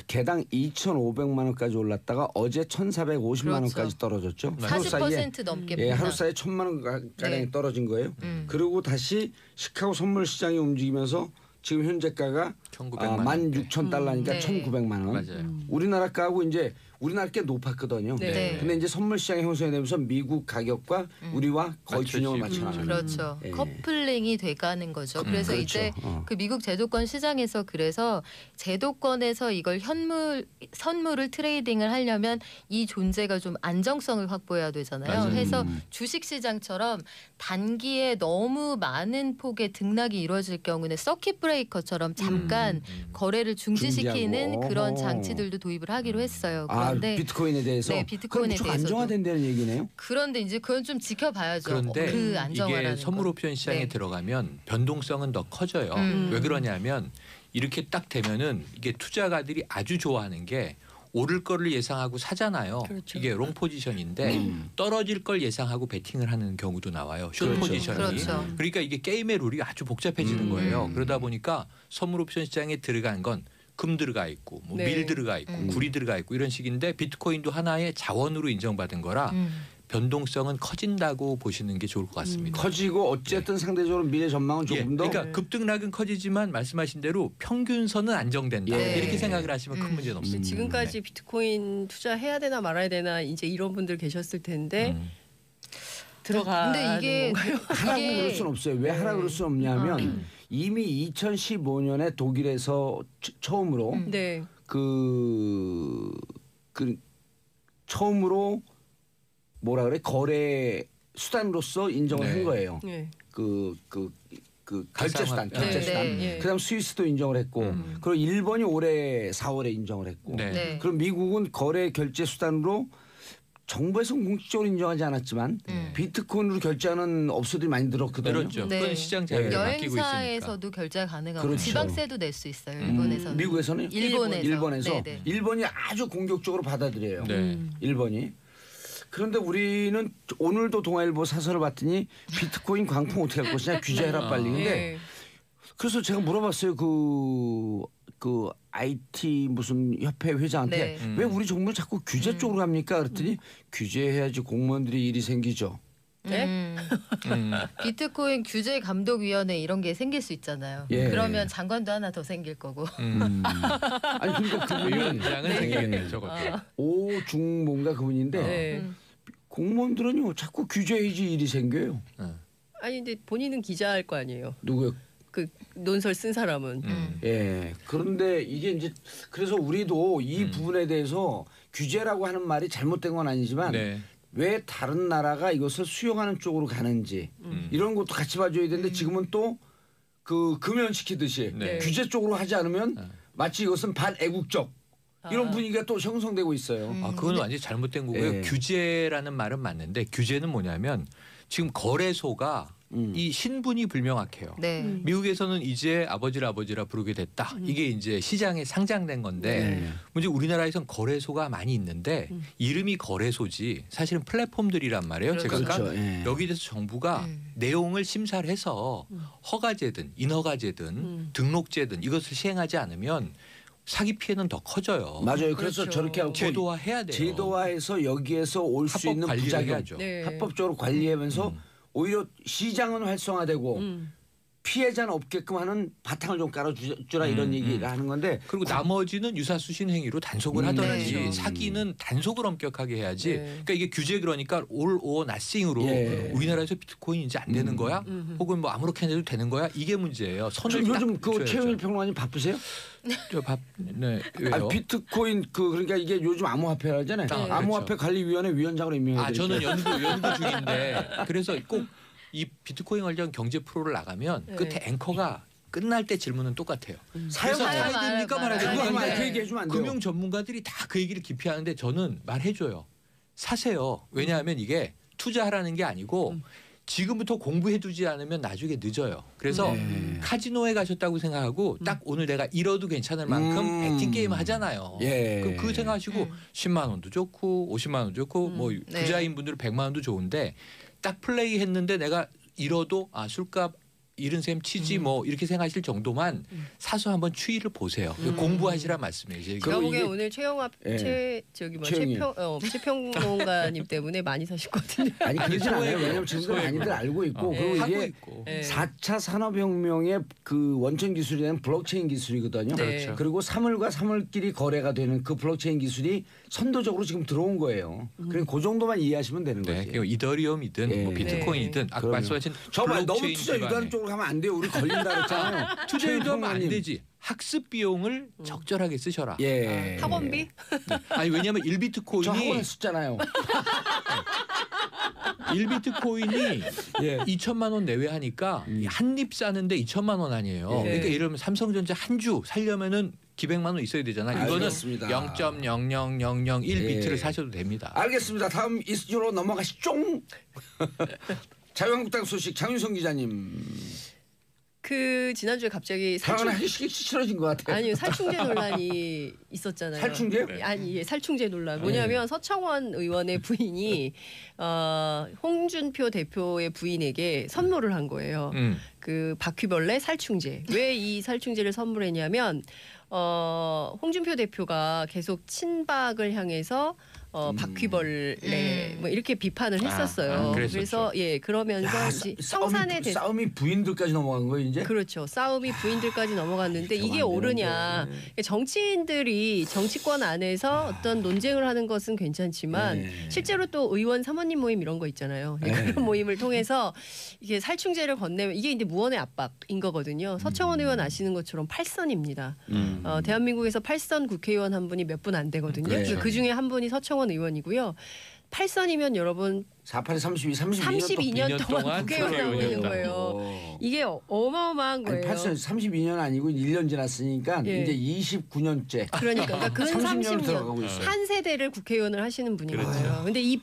개당 2,500만 원까지 올랐다가 어제 1,450만 그렇죠. 원까지 떨어졌죠. 하루 사이에 40% 넘게 하루 폭락. 사이에 1,000만 원 가량이 네. 떨어진 거예요. 그리고 다시 시카고 선물 시장이 움직이면서 지금 현재가가 1,900만 원. 16,000달러니까 네. 1,900만 원. 맞아요. 우리나라 가하고 이제 우리나라 꽤 높았거든요. 네. 근데 이제 선물 시장이 형성이 되면서 미국 가격과 우리와 거의 균형을 맞춰나가는. 그렇죠. 예. 커플링이 돼가는 거죠. 그래서 그렇죠. 이제 그 미국 제도권 시장에서 그래서 제도권에서 이걸 선물을 트레이딩을 하려면 이 존재가 좀 안정성을 확보해야 되잖아요. 맞아요. 해서 주식 시장처럼 단기에 너무 많은 폭의 등락이 이루어질 경우는 서킷 브레이커처럼 잠깐 거래를 중지시키는 중지하고. 그런 어허. 장치들도 도입을 하기로 했어요. 아, 그런데 비트코인에 대해서. 네, 비트코인에 그럼 대해서도. 안정화된다는 얘기네요. 그런데 이제 그건 좀 지켜봐야죠. 그런데 그 안정화라는 이게 선물 건. 옵션 시장에 네. 들어가면 변동성은 더 커져요. 왜 그러냐면 이렇게 딱 되면은 이게 투자가들이 아주 좋아하는 게 오를 거를 예상하고 사잖아요. 그렇죠. 이게 롱 포지션인데 떨어질 걸 예상하고 베팅을 하는 경우도 나와요. 숏 그렇죠. 포지션이. 그렇죠. 그러니까 이게 게임의 룰이 아주 복잡해지는 거예요. 그러다 보니까 선물 옵션 시장에 들어간 건 금 들어가 있고 뭐 네. 밀 들어가 있고 구리 들어가 있고 이런 식인데 비트코인도 하나의 자원으로 인정받은 거라 변동성은 커진다고 보시는 게 좋을 것 같습니다. 커지고 어쨌든 상대적으로 미래 전망은 예, 조금 더. 그러니까 급등락은 커지지만 말씀하신 대로 평균선은 안정된다. 예. 이렇게 생각을 하시면 큰 문제는 없습니다. 지금까지 비트코인 투자해야 되나 말아야 되나 이제 이런 분들 계셨을 텐데 들어가는 근데 이게 건가요? 하라고 그럴 수는 없어요. 왜 하라고 그럴 수는 없냐면 이미 2015년에 독일에서 처음으로 네. 그 처음으로 뭐라 그래 거래 수단으로서 인정을 네. 한 거예요. 네. 그 결제 수단, 가상화- 결제 네, 수단. 네. 그다음 스위스도 인정을 했고, 그리고 일본이 올해 4월에 인정을 했고, 네. 네. 그럼 미국은 거래 결제 수단으로 정부에서 공식적으로 인정하지 않았지만 비트코인으로 결제하는 업소들이 많이 늘었거든요. 그렇죠. 네. 그건 시장 자율에 맡기고 있으니까. 여행사에서도 결제가 가능하고 그렇죠. 지방세도 낼 수 있어요. 일본에서는. 미국에서는 일본에서. 서 네네. 일본이 아주 공격적으로 받아들여요. 네. 일본이. 그런데 우리는 오늘도 동아일보 사설을 봤더니 비트코인 광풍 어떻게 할 것이냐 규제해라 빨리. 근데 네. 그래서 제가 물어봤어요. 그 IT 무슨 협회 회장한테 네. 왜 우리 정부는 자꾸 규제 쪽으로 갑니까? 그랬더니 규제해야지 공무원들이 일이 생기죠. 네? 비트코인 규제 감독위원회 이런 게 생길 수 있잖아요. 예. 그러면 장관도 하나 더 생길 거고. 아니 그러니까 그분은 위원장은 생기겠네요. 저것도. 오중모인가 그분인데 네. 공무원들은요 자꾸 규제해야지 일이 생겨요. 아니 근데 본인은 기자할 거 아니에요. 누구요? 그 논설 쓴 사람은. 예. 그런데 이게 이제 그래서 우리도 이 부분에 대해서 규제라고 하는 말이 잘못된 건 아니지만 네. 왜 다른 나라가 이것을 수용하는 쪽으로 가는지 이런 것도 같이 봐줘야 되는데 지금은 또 그 금연시키듯이 네. 규제 쪽으로 하지 않으면 마치 이것은 반애국적 이런 분위기가 또 형성되고 있어요. 아, 그건 완전히 잘못된 거고요. 예. 규제라는 말은 맞는데 규제는 뭐냐면 지금 거래소가 이 신분이 불명확해요. 네. 미국에서는 이제 아버지라 부르게 됐다. 이게 이제 시장에 상장된 건데 문제 우리나라에선 거래소가 많이 있는데 이름이 거래소지 사실은 플랫폼들이란 말이에요. 그렇죠. 제가 그렇죠. 예. 여기 대해서 정부가 내용을 심사를 해서 허가제든 인허가제든 등록제든 이것을 시행하지 않으면 사기 피해는 더 커져요. 맞아요. 그래서 그렇죠. 저렇게 하고 제도화해야 돼요. 제도화해서 여기에서 올 수 합법 있는 관리를 부작용 해야죠. 네. 합법적으로 관리하면서 오히려 시장은 활성화되고 피해자는 없게끔 하는 바탕을 좀 깔아주라 이런 얘기를 하는 건데 그리고 나머지는 유사수신 행위로 단속을 하든지 그렇죠. 사기는 단속을 엄격하게 해야지. 네. 그러니까 이게 규제 그러니까 all or nothing으로 예. 우리나라에서 비트코인 이제 안 되는 거야? 혹은 뭐 아무렇게 해도 되는 거야? 이게 문제예요. 선을 딱 요즘 그 줘야죠. 최영일 평론가님 바쁘세요? 네, 왜요? 아, 비트코인 그러니까 이게 요즘 암호화폐 하잖아요. 아, 암호화폐 관리위원회 위원장으로 임명해 드릴게요. 저는 연구 중인데 그래서 꼭 이 비트코인 관련 경제 프로를 나가면 네. 끝에 앵커가 끝날 때 질문은 똑같아요. 그래서 사용하지 사야 됩니까 말아야 그거 됩니까? 하면 근데 그 얘기 해주면 안 돼요. 금융 전문가들이 다 그 얘기를 기피하는데 저는 말해줘요. 사세요. 왜냐하면 이게 투자하라는 게 아니고 지금부터 공부해두지 않으면 나중에 늦어요. 그래서 카지노에 가셨다고 생각하고 딱 오늘 내가 잃어도 괜찮을 만큼 배팅 게임 하잖아요. 예. 그 생각하시고 10만 원도 좋고 50만 원도 좋고 뭐 부자인 분들은 100만 원도 좋은데 딱 플레이 했는데 내가 잃어도 술값 잃은 셈 치지 뭐 이렇게 생각하실 정도만 사서 한번 추이를 보세요. 공부하시란 말씀이에요. 제 제가 얘기는. 보기에 이게- 오늘 최영합 예. 최평 최평론가님 때문에 많이 사실 것 같은데. 아니 그러진 소액으로. 않아요. 왜냐하면 지금도 많이들 알고 있고 예. 그리고 하고 이게 있고. 예. 4차 산업혁명의 그 원천 기술이 되는 블록체인 기술이거든요. 그렇죠. 그리고 사물과 사물끼리 거래가 되는 그 블록체인 기술이 선도적으로 지금 들어온 거예요. 그러니까 그 정도만 이해하시면 되는 네, 거지. 그리고 이더리움이든 예. 뭐 비트코인이든 아까 그럼요. 말씀하신 정말 너무 블록체인 투자 유도하는 기반의 쪽으로 가면 안 돼요. 우리 걸린다 그랬잖아요. 투자 유도하면 안 최영만님. 되지. 학습 비용을 적절하게 쓰셔라. 예. 학원비? 아니 왜냐하면 저 1비트코인이 학원 했었잖아요. 1비트코인이 예. 2천만 원 내외 하니까 한입 사는데 2천만 원 아니에요. 예. 그러니까 예를 들면 삼성전자 한 주 살려면은 기백만 원 있어야 되잖아요. 이거는 알겠습니다. 0.00001비트를 예. 사셔도 됩니다. 알겠습니다. 다음 이슈로 넘어가시죠. 자유한국당 소식 장윤성 기자님. 그 지난주에 갑자기 하나 하시기 싫어진 것 같아요. 아니요 살충제 논란이 있었잖아요. 살충제? 아니 예, 살충제 논란. 뭐냐면 서청원 의원의 부인이 홍준표 대표의 부인에게 선물을 한 거예요. 그 바퀴벌레 살충제. 왜 이 살충제를 선물했냐면 홍준표 대표가 계속 친박을 향해서 바퀴벌레 뭐 이렇게 비판을 했었어요. 그래서 예 그러면서 야, 청산에 대해서 싸움이 부인들까지 넘어간 거예요 이제? 그렇죠. 싸움이 부인들까지 넘어갔는데 이게 옳으냐. 정치인들이 정치권 안에서 어떤 논쟁을 하는 것은 괜찮지만 실제로 또 의원 사모님 모임 이런 거 있잖아요. 그런 모임을 통해서 이게 살충제를 건네면 이게 이제 무언의 압박인 거거든요. 서청원 의원 아시는 것처럼 8선입니다. 대한민국에서 8선 국회의원 한 분이 몇 분 안 되거든요. 그렇죠. 그 중에 한 분이 서청원 의원이고요. 8선이면 여러분 48에 32년 32년 동안 국회의원 하고 있는 거예요. 이게 어마어마한 거예요. 8선 32년 아니고 1년 지났으니까 예. 이제 29년째. 그러니까 근 30년 30년 들어가고 있어요. 한 세대를 국회의원을 하시는 분인 그렇죠. 거예요. 근데 이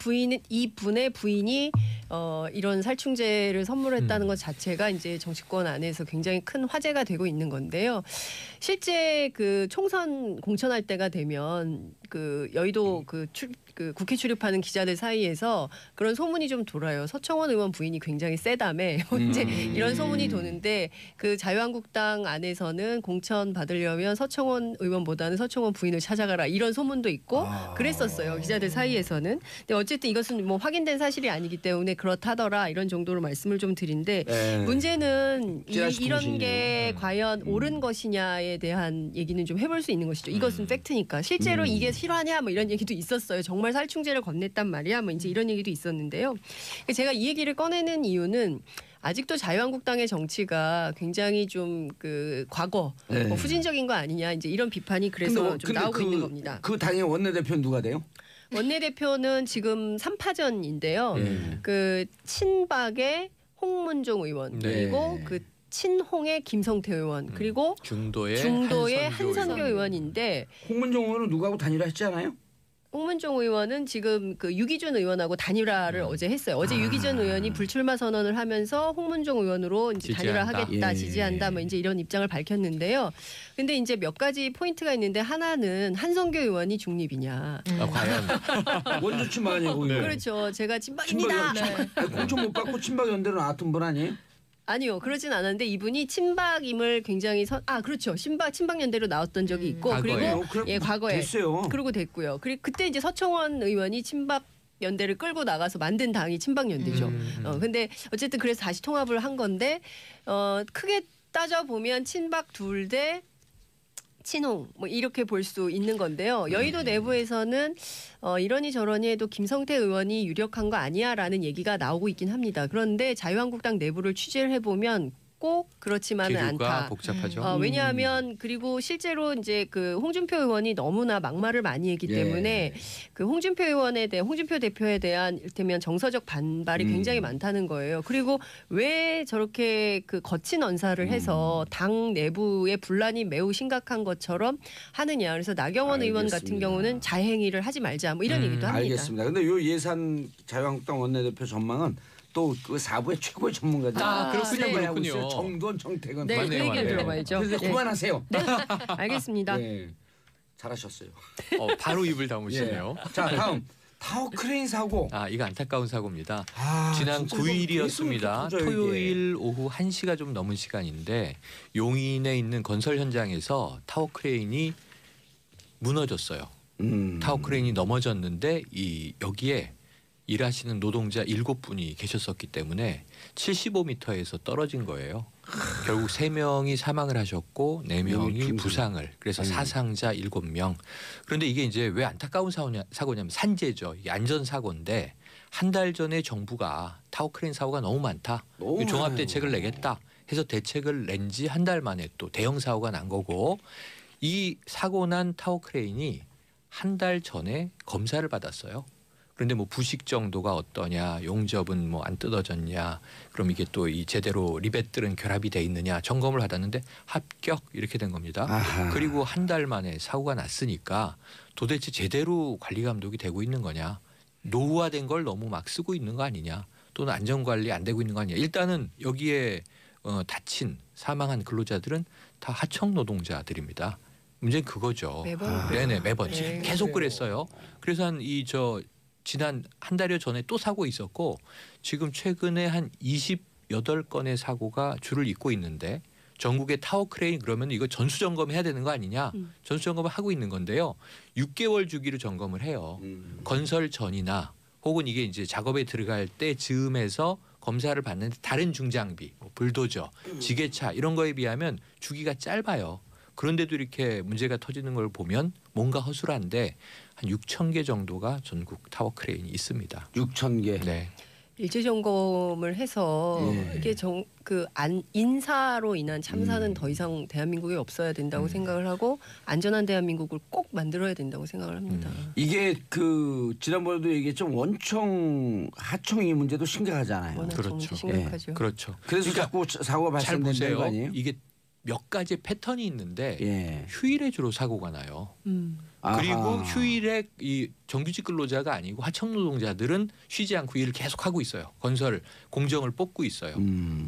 분의 부인이 이런 살충제를 선물했다는 것 자체가 이제 정치권 안에서 굉장히 큰 화제가 되고 있는 건데요. 실제 그 총선 공천할 때가 되면 그 여의도 그 국회 출입하는 기자들 사이에서 그런 소문이 좀 돌아요. 서청원 의원 부인이 굉장히 세다며 이제 이런 소문이 도는데 그 자유한국당 안에서는 공천 받으려면 서청원 의원보다는 서청원 부인을 찾아가라 이런 소문도 있고 그랬었어요. 기자들 사이에서는. 근데 어쨌든 이것은 뭐 확인된 사실이 아니기 때문에 그렇다더라 이런 정도로 말씀을 좀 드린데 문제는 이런 게 과연 옳은 것이냐에 대한 얘기는 좀 해볼 수 있는 것이죠. 이것은 팩트니까. 실제로 이게 실화냐 뭐 이런 얘기도 있었어요. 정말 살충제를 건넸단 말이야 뭐 이제 이런 얘기도 있었는데요. 제가 이 얘기를 꺼내는 이유는 아직도 자유한국당의 정치가 굉장히 좀 그 과거 후진적인 거 아니냐 이제 이런 비판이 그래서 좀 나오고 있는 겁니다. 그 당의 원내대표는 누가 돼요? 원내대표는 지금 3파전인데요. 그 친박의 홍문종 의원 그리고 그 친홍의 김성태 의원 그리고 중도의 한선교 의원인데 홍문종 의원은 누구하고 단일화 했지 않아요? 홍문종 의원은 지금 그 유기준 의원하고 단일화를 어제 했어요. 어제 유기준 의원이 불출마 선언을 하면서 홍문종 의원으로 이제 단일화하겠다, 지지한다, 뭐 이제 이런 입장을 밝혔는데요. 근데 이제 몇 가지 포인트가 있는데 하나는 한성교 의원이 중립이냐. 과연 원조 친박 아니에요? 그렇죠. 제가 친박입니다. 공천 못 받고 친박 연대로 나왔던 분 아니에요? 아니요, 그러진 않았는데 이분이 친박임을 굉장히 그렇죠. 친박 연대로 나왔던 적이 있고 그리고 과거에 됐어요. 그리고 됐고요. 그리고 그때 이제 서청원 의원이 친박 연대를 끌고 나가서 만든 당이 친박 연대죠. 근데 어쨌든 그래서 다시 통합을 한 건데 크게 따져 보면 친박 둘 대 친홍 뭐 이렇게 볼 수 있는 건데요. 여의도 내부에서는 이러니 저러니 해도 김성태 의원이 유력한 거 아니야라는 얘기가 나오고 있긴 합니다. 그런데 자유한국당 내부를 취재를 해보면 꼭 그렇지만은 않다. 복잡하죠. 왜냐하면 그리고 실제로 이제 그 홍준표 의원이 너무나 막말을 많이 했기 때문에 그 홍준표 대표에 대한 일테면 정서적 반발이 굉장히 많다는 거예요. 그리고 왜 저렇게 그 거친 언사를 해서 당 내부의 분란이 매우 심각한 것처럼 하느냐. 그래서 나경원 의원 같은 경우는 자행위를 하지 말자 뭐 이런 얘기도 합니다. 알겠습니다. 근데 요 예산 자유한국당 원내대표 전망은 또 그 사부의 최고의 전문가들. 그렇군요. 정돈, 정택은. 네, 그 얘기를 들어봐야죠. 그래서 그만하세요. 네, 알겠습니다. 잘하셨어요. 바로 입을 다무시네요. 자, 다음 타워 크레인 사고. 이거 안타까운 사고입니다. 지난 9일이었습니다. 토요일 오후 1시가 좀 넘은 시간인데 용인에 있는 건설 현장에서 타워 크레인이 무너졌어요. 타워 크레인이 넘어졌는데 여기에 일하시는 노동자 7분이 계셨었기 때문에 75m에서 떨어진 거예요. 결국 3명이 사망을 하셨고 4명이 부상을. 그래서 사상자 7명. 그런데 이게 이제 왜 안타까운 사고냐면 산재죠. 이게 안전사고인데 한 달 전에 정부가 타워크레인 사고가 너무 많다. 종합대책을 내겠다 해서 대책을 낸 지 한 달 만에 또 대형 사고가 난 거고 이 사고 난 타워크레인이 한 달 전에 검사를 받았어요. 그런데 뭐 부식 정도가 어떠냐, 용접은 뭐 안 뜯어졌냐, 그럼 이게 또 이 제대로 리벳들은 결합이 돼 있느냐 점검을 받았는데 합격 이렇게 된 겁니다. 아하. 그리고 한 달 만에 사고가 났으니까 도대체 제대로 관리 감독이 되고 있는 거냐, 노후화된 걸 너무 막 쓰고 있는 거 아니냐, 또는 안전 관리 안 되고 있는 거 아니냐. 일단은 여기에 다친 사망한 근로자들은 다 하청 노동자들입니다. 문제는 그거죠. 매번 네네 매번 네. 계속 그랬어요. 그래서 한 지난 한 달여 전에 또 사고 있었고 지금 최근에 한 28건의 사고가 줄을 잇고 있는데 전국의 타워크레인 그러면 이거 전수 점검해야 되는 거 아니냐? 전수 점검을 하고 있는 건데요. 6개월 주기로 점검을 해요. 건설 전이나 혹은 이게 이제 작업에 들어갈 때 즈음에서 검사를 받는데 다른 중장비, 뭐 불도저, 지게차 이런 거에 비하면 주기가 짧아요. 그런데도 이렇게 문제가 터지는 걸 보면 뭔가 허술한데 한 6,000개 정도가 전국 타워크레인이 있습니다. 6,000개. 네. 일제 점검을 해서 이게 인사로 인한 참사는 더 이상 대한민국에 없어야 된다고 생각을 하고 안전한 대한민국을 꼭 만들어야 된다고 생각을 합니다. 이게 지난번에도 얘기했죠. 원청 하청 이 문제도 심각하잖아요. 워낙 그렇죠. 심각하죠. 그렇죠. 그래서 그러니까 자꾸 사고가 잘 발생되는 거 보세요. 아니에요? 이게 몇 가지 패턴이 있는데 예. 휴일에 주로 사고가 나요. 그리고 아하. 휴일에 이 정규직 근로자가 아니고 하청 노동자들은 쉬지 않고 일을 계속 하고 있어요. 건설 공정을 뽑고 있어요.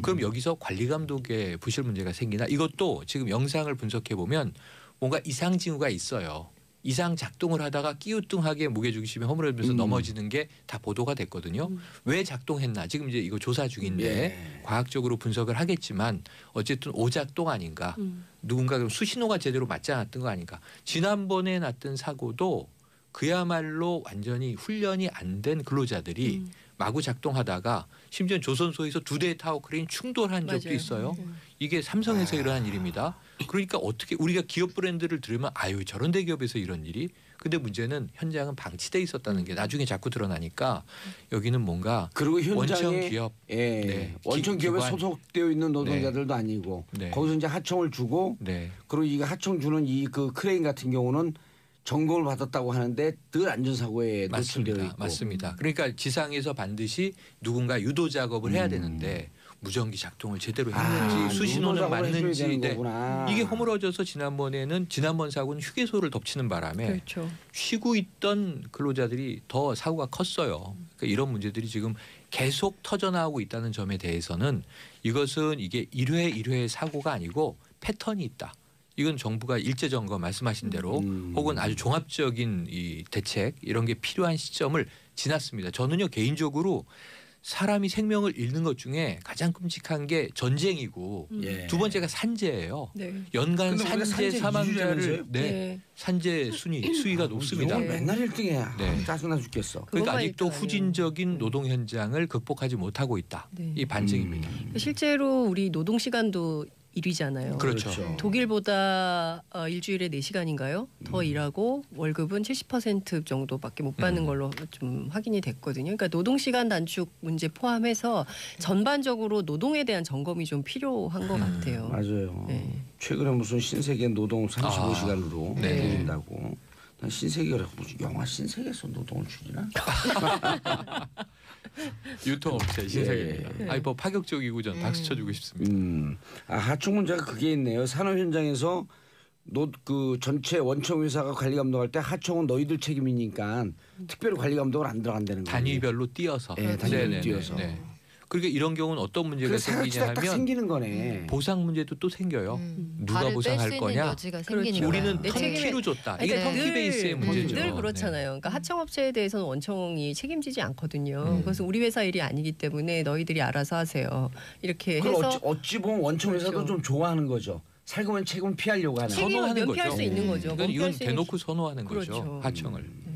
그럼 여기서 관리 감독에 부실 문제가 생기나? 이것도 지금 영상을 분석해 보면 뭔가 이상 징후가 있어요. 이상 작동을 하다가 끼우뚱하게 무게중심이 허물어지면서 넘어지는 게 다 보도가 됐거든요. 왜 작동했나? 지금 이제 이거 조사 중인데 예. 과학적으로 분석을 하겠지만 어쨌든 오작동 아닌가? 누군가 그럼 수신호가 제대로 맞지 않았던 거 아닌가? 지난번에 났던 사고도 그야말로 완전히 훈련이 안 된 근로자들이 마구 작동하다가 심지어 조선소에서 2대의 타워크레인 충돌한 적도 맞아요. 있어요. 이게 삼성에서 일어난 일입니다. 그러니까 어떻게 우리가 기업 브랜드를 들으면 아유 저런 대기업에서 이런 일이. 근데 문제는 현장은 방치돼 있었다는 게 나중에 자꾸 드러나니까 여기는 뭔가 그리고 현장에 원청 기업 예. 원청 기업에 기관. 소속되어 있는 노동자들도 아니고 네. 거기서 이제 하청을 주고 네. 그리고 이 하청 주는 그 크레인 같은 경우는 점검을 받았다고 하는데 늘 안전사고에 노출되어 있고. 맞습니다. 그러니까 지상에서 반드시 누군가 유도 작업을 해야 되는데 무전기 작동을 제대로 했는지 수신호는 유도 작업을 해줘야 맞는지 되는 네. 거구나. 이게 허물어져서 지난번 사고는 휴게소를 덮치는 바람에 그렇죠. 쉬고 있던 근로자들이 더 사고가 컸어요. 그러니까 이런 문제들이 지금 계속 터져나오고 있다는 점에 대해서는 이것은 이게 1회 사고가 아니고 패턴이 있다. 이건 정부가 일제 점검 말씀하신 대로 혹은 아주 종합적인 이 대책 이런 게 필요한 시점을 지났습니다. 저는요 개인적으로 사람이 생명을 잃는 것 중에 가장 끔찍한 게 전쟁이고 예. 두 번째가 산재예요. 네. 연간 근데 우리가 산재 산재 사망자를 이주제면서요? 네. 산재 수위가 높습니다. 이건 맨날 1등이야. 네. 짜증나 죽겠어. 그러니까 그것만 아직도 일단 후진적인 노동 현장을 극복하지 못하고 있다. 네. 이 반증입니다. 실제로 우리 노동 시간도 1위잖아요. 그렇죠. 독일보다 일주일에 4시간인가요? 더 일하고 월급은 70% 정도밖에 못 받는 걸로 좀 확인이 됐거든요. 그러니까 노동 시간 단축 문제 포함해서 전반적으로 노동에 대한 점검이 좀 필요한 것 같아요. 맞아요. 네. 최근에 무슨 신세계 노동 35시간으로 네. 내린다고. 난 신세계라고 무슨 영화 신세계에서 노동을 줄이나? 유통업체 신세계입니다. 예. 아이 뭐 파격적이고 전 박수 쳐주고 싶습니다. 하청 문제가 그게 있네요. 산업 현장에서 전체 원청 회사가 관리 감독할 때 하청은 너희들 책임이니까 특별히 관리 감독을 안 들어간다는 거예요. 단위별로 띄어서. 예, 단위별로 네네네. 띄어서. 네. 그러니까 이런 경우는 어떤 문제가 그래서 생기냐 딱 하면 생기는 거네. 보상 문제도 또 생겨요. 누가 발을 보상할 뺄수 있는 거냐? 여지가 그렇죠. 생기니까. 우리는 내 턴키로 줬다. 이게 그러니까 턴키 베이스의 문제죠. 늘 그렇잖아요. 그러니까 하청업체에 대해서는 원청이 책임지지 않거든요. 그래서 우리 회사 일이 아니기 때문에 너희들이 알아서 하세요. 이렇게 그걸 해서 어찌 보면 원청 회사도 그렇죠. 좀 좋아하는 거죠. 살고면 책임을 피하려고 하는. 책임을 선호하는 면피할 거죠. 수 있는 거죠. 그러니까 이건 면피할 수 있는 대놓고 선호하는 그렇죠. 거죠. 하청을.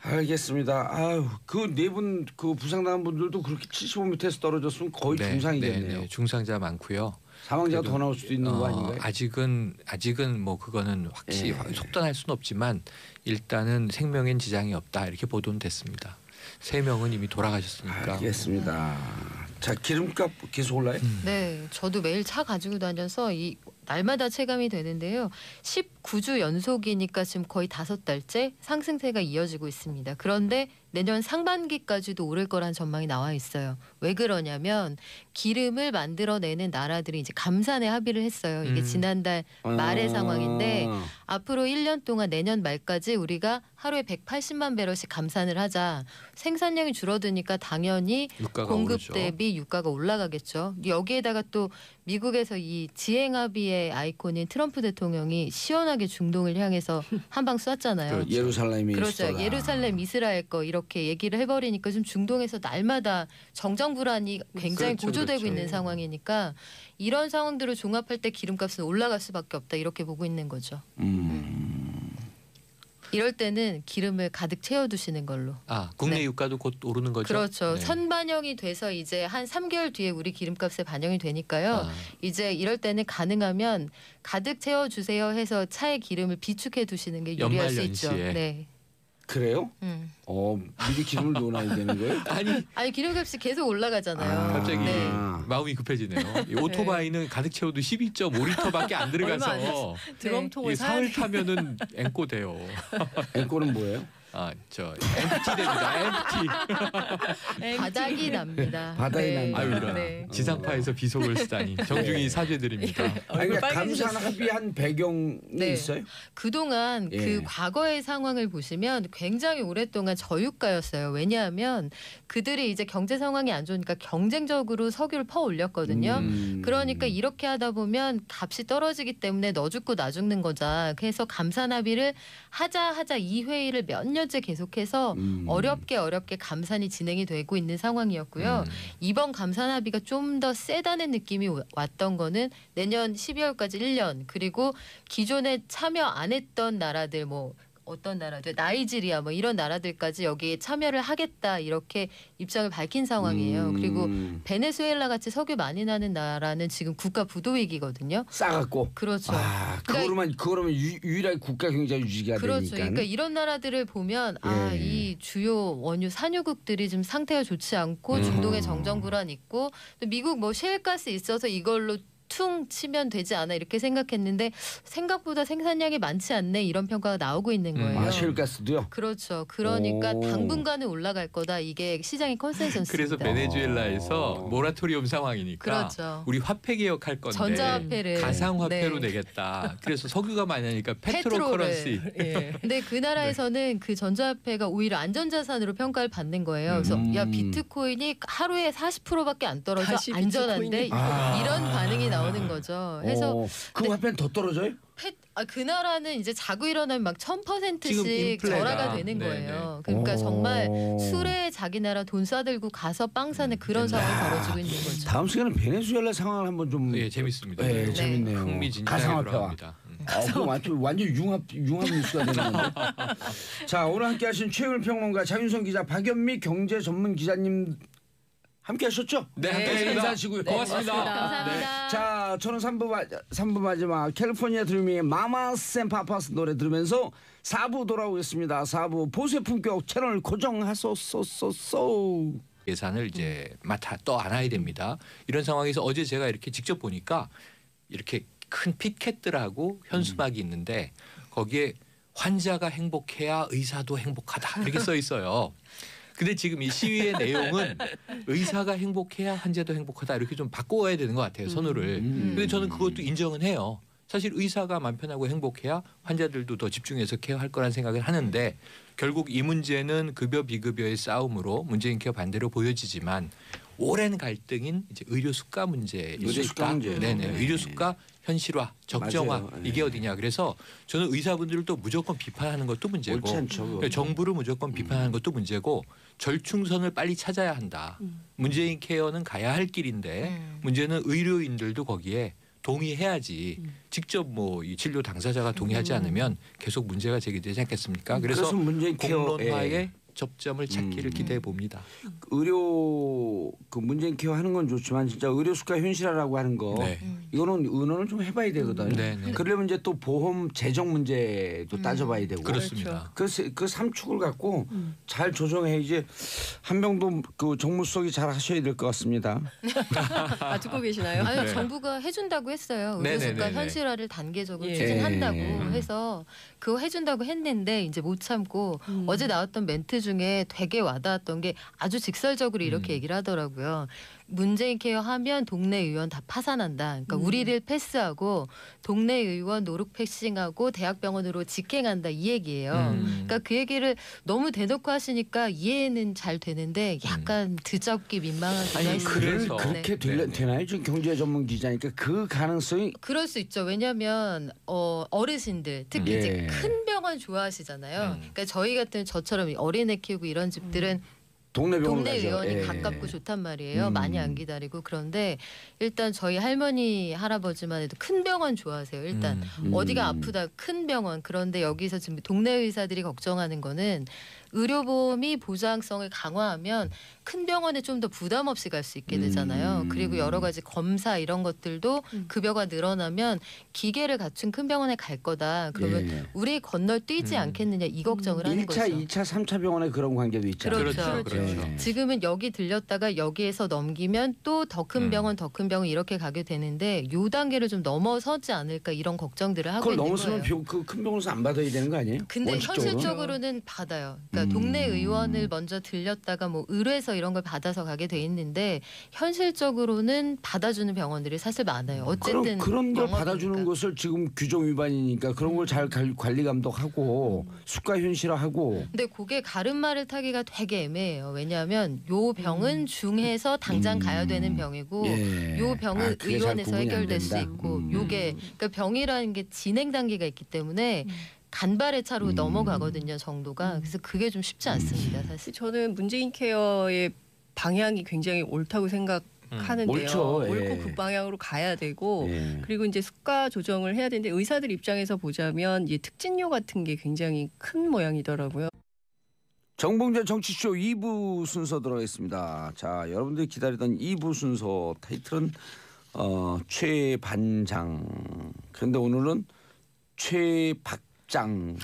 알겠습니다. 아유, 그 네 분 그 부상당한 분들도 그렇게 75m에서 떨어졌으면 거의 중상이겠네요. 네, 중상자 많고요. 사망자가 더 나올 수도 있는 거 아닌가요? 아직은 뭐 그거는 확실히 속단할 수는 없지만 일단은 생명엔 지장이 없다 이렇게 보도는 됐습니다. 3명은 이미 돌아가셨으니까. 알겠습니다. 자, 기름값 계속 올라요? 네, 저도 매일 차 가지고 다녀서 이 날마다 체감이 되는데요. 19주 연속이니까 지금 거의 5달째 상승세가 이어지고 있습니다. 그런데 내년 상반기까지도 오를 거란 전망이 나와 있어요. 왜 그러냐면 기름을 만들어내는 나라들이 이제 감산에 합의를 했어요. 이게 지난달 말의 상황인데 앞으로 1년 동안 내년 말까지 우리가 하루에 180만 배럴씩 감산을 하자. 생산량이 줄어드니까 당연히 공급 오르죠. 대비 유가가 올라가겠죠. 여기에다가 또 미국에서 이 지행 합의의 아이콘인 트럼프 대통령이 시원하게 중동을 향해서 한 방 쐈잖아요. 그렇죠. 예루살렘이 그렇죠. 수도다. 예루살렘 이스라엘 거 이렇게 얘기를 해버리니까 지금 중동에서 날마다 정정 불안이 굉장히 그렇죠, 고조되고 그렇죠. 있는 상황이니까 이런 상황들을 종합할 때 기름값은 올라갈 수밖에 없다 이렇게 보고 있는 거죠. 이럴 때는 기름을 가득 채워두시는 걸로. 국내 네. 유가도 곧 오르는 거죠. 그렇죠. 네. 선반영이 돼서 이제 한 3개월 뒤에 우리 기름값에 반영이 되니까요. 이제 이럴 때는 가능하면 가득 채워주세요 해서 차에 기름을 비축해 두시는 게 유리할 수 있죠. 연말연시에. 네. 그래요? 미리 기름을 넣어놔야 되는 거예요? 아니 기름값이 계속 올라가잖아요. 갑자기 네. 마음이 급해지네요. 이 오토바이는 가득 채워도 12.5리터밖에 안 들어가서 얼마 안 드럼통을 이 사야 사흘 타면은 앵꼬 돼요. 앵꼬는 뭐예요? 저 MT 됩니다. MT. 바닥이 납니다. 바닥이 난다. 아유 이런 네. 지상파에서 비속을 쓰다니 정중히 사죄드립니다. 아니, 그러니까 빨개지셨어요. 감산 합의한 배경이 네. 있어요? 그동안 예. 그 과거의 상황을 보시면 굉장히 오랫동안 저유가였어요. 왜냐하면 그들이 이제 경제 상황이 안 좋으니까 경쟁적으로 석유를 퍼 올렸거든요. 그러니까 이렇게 하다 보면 값이 떨어지기 때문에 너 죽고 나 죽는 거자. 그래서 감산 합의를 하자 이 회의를 몇 년째 계속해서 어렵게 감산이 진행이 되고 있는 상황이었고요. 이번 감산 합의가 좀 더 세다는 느낌이 왔던 거는 내년 12월까지 1년 그리고 기존에 참여 안 했던 나라들 뭐 어떤 나라들 나이지리아 뭐 이런 나라들까지 여기에 참여를 하겠다 이렇게 입장을 밝힌 상황이에요. 그리고 베네수엘라 같이 석유 많이 나는 나라는 지금 국가 부도 위기거든요. 싸갖고. 그렇죠. 그거로만 유일하게 국가 경제 유지가 그렇죠. 되니까. 그러니까 이런 나라들을 보면 예. 이 주요 원유 산유국들이 지금 상태가 좋지 않고 중동에 정정 불안 있고 또 미국 뭐 셰일가스 있어서 이걸로 퉁 치면 되지 않아 이렇게 생각했는데 생각보다 생산량이 많지 않네 이런 평가가 나오고 있는 거예요. 셰일가스도요? 그렇죠. 그러니까 오. 당분간은 올라갈 거다. 이게 시장의 컨센서스입니다. 그래서 베네수엘라에서 모라토리엄 상황이니까 그렇죠. 우리 화폐 개혁할 건데 전자화폐를 가상화폐로 네. 내겠다. 그래서 석유가 많이 하니까 페트롤을. 페트로커런시. 예. 근데 그 나라에서는 그 전자화폐가 오히려 안전자산으로 평가를 받는 거예요. 그래서 야 비트코인이 하루에 40%밖에 안 떨어져 다시 안전한데 비트코인이. 이런 반응이 나오는 거죠. 그래서 그 화폐는 더 떨어져요? 그 나라는 이제 자고 일어나면 막 지금 1000%씩 인플레가. 절하가 되는 네네. 거예요. 그러니까 오. 정말 술에 자기 나라 돈 싸들고 가서 빵 사는 그런 상황이 벌어지고 있는 거죠. 다음 시간은 베네수엘라 상황을 한번 좀. 예, 재밌습니다. 예, 재밌네요. 흥미진진하게 가상화폐와. 돌아갑니다. 그럼 완전 융합 뉴스가 되는 건데. 자, 오늘 함께하신 최영일 평론가, 장윤성 기자, 박연미 경제 전문 기자님 함께하셨죠? 네, 함께했습니다. 인사하시고요. 고맙습니다. 감사합니다. 자, 저는 3부 마지막 캘리포니아 드림의 마마스 앤 파파스 노래 들으면서 4부 돌아오겠습니다. 4부 보수의 품격 채널 고정하소소소소. 예산을 이제 또 안아야 됩니다. 이런 상황에서 어제 제가 이렇게 직접 보니까 이렇게 큰 피켓들하고 현수막이 있는데 거기에 환자가 행복해야 의사도 행복하다 이렇게 써 있어요. 근데 지금 이 시위의 내용은 의사가 행복해야 환자도 행복하다 이렇게 좀 바꿔야 되는 것 같아요. 선호를. 근데 저는 그것도 인정은 해요. 사실 의사가 마음 편하고 행복해야 환자들도 더 집중해서 케어할 거란 생각을 하는데 결국 이 문제는 급여 비급여의 싸움으로 문재인 케어 반대로 보여지지만 오랜 갈등인 이제 의료 수가 문제일 수 있다. 네네. 의료 수가 현실화, 적정화 맞아요. 이게 어디냐. 그래서 저는 의사분들을 또 무조건 비판하는 것도 문제고 옳지 않죠, 그러니까 정부를 무조건 비판하는 것도 문제고 절충선을 빨리 찾아야 한다. 문재인 케어는 가야 할 길인데 문제는 의료인들도 거기에 동의해야지 직접 뭐 이 진료 당사자가 동의하지 않으면 계속 문제가 제기되지 않겠습니까? 그래서 문재인 공론화의 접점을 찾기를 기대해 봅니다. 의료 그 문재인 케어 하는 건 좋지만 진짜 의료 수가 현실화라고 하는 거 네. 이거는 의논을 좀 해봐야 되거든요. 네, 네. 그러려면 이제 또 보험 재정 문제도 따져봐야 되고 그렇습니다. 그 3축을 갖고 잘 조정해야지 한병도 그 정무수석이 잘 하셔야 될 것 같습니다. 아 듣고 계시나요? 아니 네. 정부가 해준다고 했어요. 네네네네. 의료수가 현실화를 단계적으로 예. 추진한다고 해서 그거 해준다고 했는데 이제 못 참고 어제 나왔던 멘트 중에 되게 와닿았던 게 아주 직설적으로 이렇게 얘기를 하더라고요. 문재인 케어 하면 동네 의원 다 파산한다. 그러니까 우리를 패스하고 동네 의원 노룩 패싱하고 대학병원으로 직행한다 이 얘기예요. 그러니까 그 얘기를 너무 대놓고 하시니까 이해는 잘 되는데 약간 드럽기 민망하기도 아니, 했어요. 그래서 그렇게 네. 되나요? 지금 경제 전문 기자니까 그 가능성이 그럴 수 있죠. 왜냐하면 어르신들 특히 예. 이제 큰 병원 좋아하시잖아요. 그러니까 저희 같은 저처럼 어린애 키우고 이런 집들은 동네 병원 동네 가죠. 의원이 예. 가깝고 좋단 말이에요. 많이 안 기다리고. 그런데 일단 저희 할머니 할아버지만 해도 큰 병원 좋아하세요. 일단 어디가 아프다 큰 병원. 그런데 여기서 지금 동네 의사들이 걱정하는 거는 의료보험이 보장성을 강화하면 큰 병원에 좀 더 부담 없이 갈 수 있게 되잖아요. 그리고 여러 가지 검사 이런 것들도 급여가 늘어나면 기계를 갖춘 큰 병원에 갈 거다. 그러면 예. 우리 건널 뛰지 않겠느냐 이 걱정을 하는 1차, 거죠. 2차, 3차 병원에 그런 관계도 있잖아요. 그렇죠. 그렇죠. 지금은 여기 들렸다가 여기에서 넘기면 또 더 큰 병원 더 큰 병원 이렇게 가게 되는데 요 단계를 좀 넘어서지 않을까 이런 걱정들을 하고 그걸 있는 넘어서면 거예요. 그 큰 병원에서 안 받아야 되는 거 아니에요? 근데 원칙적으로? 현실적으로는 받아요. 그러니까 동네 의원을 먼저 들렸다가 뭐 의뢰서 이런 걸 받아서 가게 돼 있는데 현실적으로는 받아주는 병원들이 사실 많아요. 어쨌든 그런 걸 영업이니까. 받아주는 것을 지금 규정 위반이니까 그런 걸 잘 관리 감독하고 수가 현실화하고 근데 그게 가름말을 타기가 되게 애매해요. 왜냐하면 요 병은 중해서 당장 가야 되는 병이고 예. 요 병은 아, 그게 잘 의원에서 구분이 안 해결될 수 된다. 있고 요게 그러니까 병이라는 게 진행 단계가 있기 때문에 간발의 차로 넘어가거든요. 정도가. 그래서 그게 좀 쉽지 않습니다. 사실. 저는 문재인 케어의 방향이 굉장히 옳다고 생각하는데요. 옳죠. 예. 옳고 그 방향으로 가야 되고 예. 그리고 이제 수가 조정을 해야 되는데 의사들 입장에서 보자면 이제 특진료 같은 게 굉장히 큰 모양이더라고요. 정봉재 정치쇼 2부 순서 들어가겠습니다. 자, 여러분들이 기다리던 2부 순서 타이틀은 최반장. 그런데 오늘은 최박장.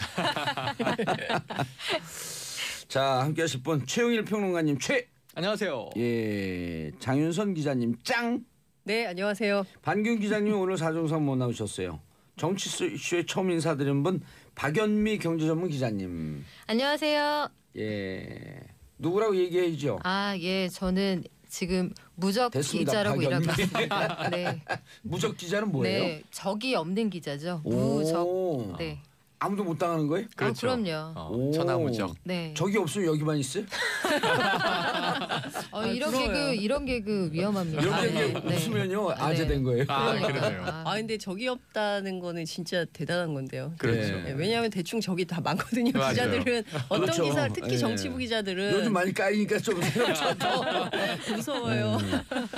자, 함께 하실 분 최영일 평론가님 최. 안녕하세요. 예, 장윤선 기자님 짱. 네, 안녕하세요. 반균 기자님 오늘 사정상 못 나오셨어요. 정치쇼에 처음 인사드린 분 박연미 경제전문 기자님. 안녕하세요. 예, 누구라고 얘기해야죠? 아, 예. 저는 지금 무적 됐습니다. 기자라고 일하고 박연미. 있습니다. 네. 무적 기자는 뭐예요? 네. 적이 없는 기자죠. 오. 무적. 네. 아무도 못 당하는 거예요? 그렇죠. 그럼요. 오. 천하무적. 네. 적이 없으면 여기만 있어요? 이런 부러워요. 개그 이런 개그 위험합니다. 이런 아, 게 네. 웃으면요 네. 아재된 거예요. 아, 그러니까. 그러네요. 아 근데 적이 없다는 거는 진짜 대단한 건데요. 그렇죠. 네. 네, 왜냐하면 대충 적이 다 많거든요. 맞아요. 기자들은 어떤 그렇죠. 기사 특히 예. 정치부 기자들은 요즘 많이 까이니까 좀 생각쳐도 무서워요.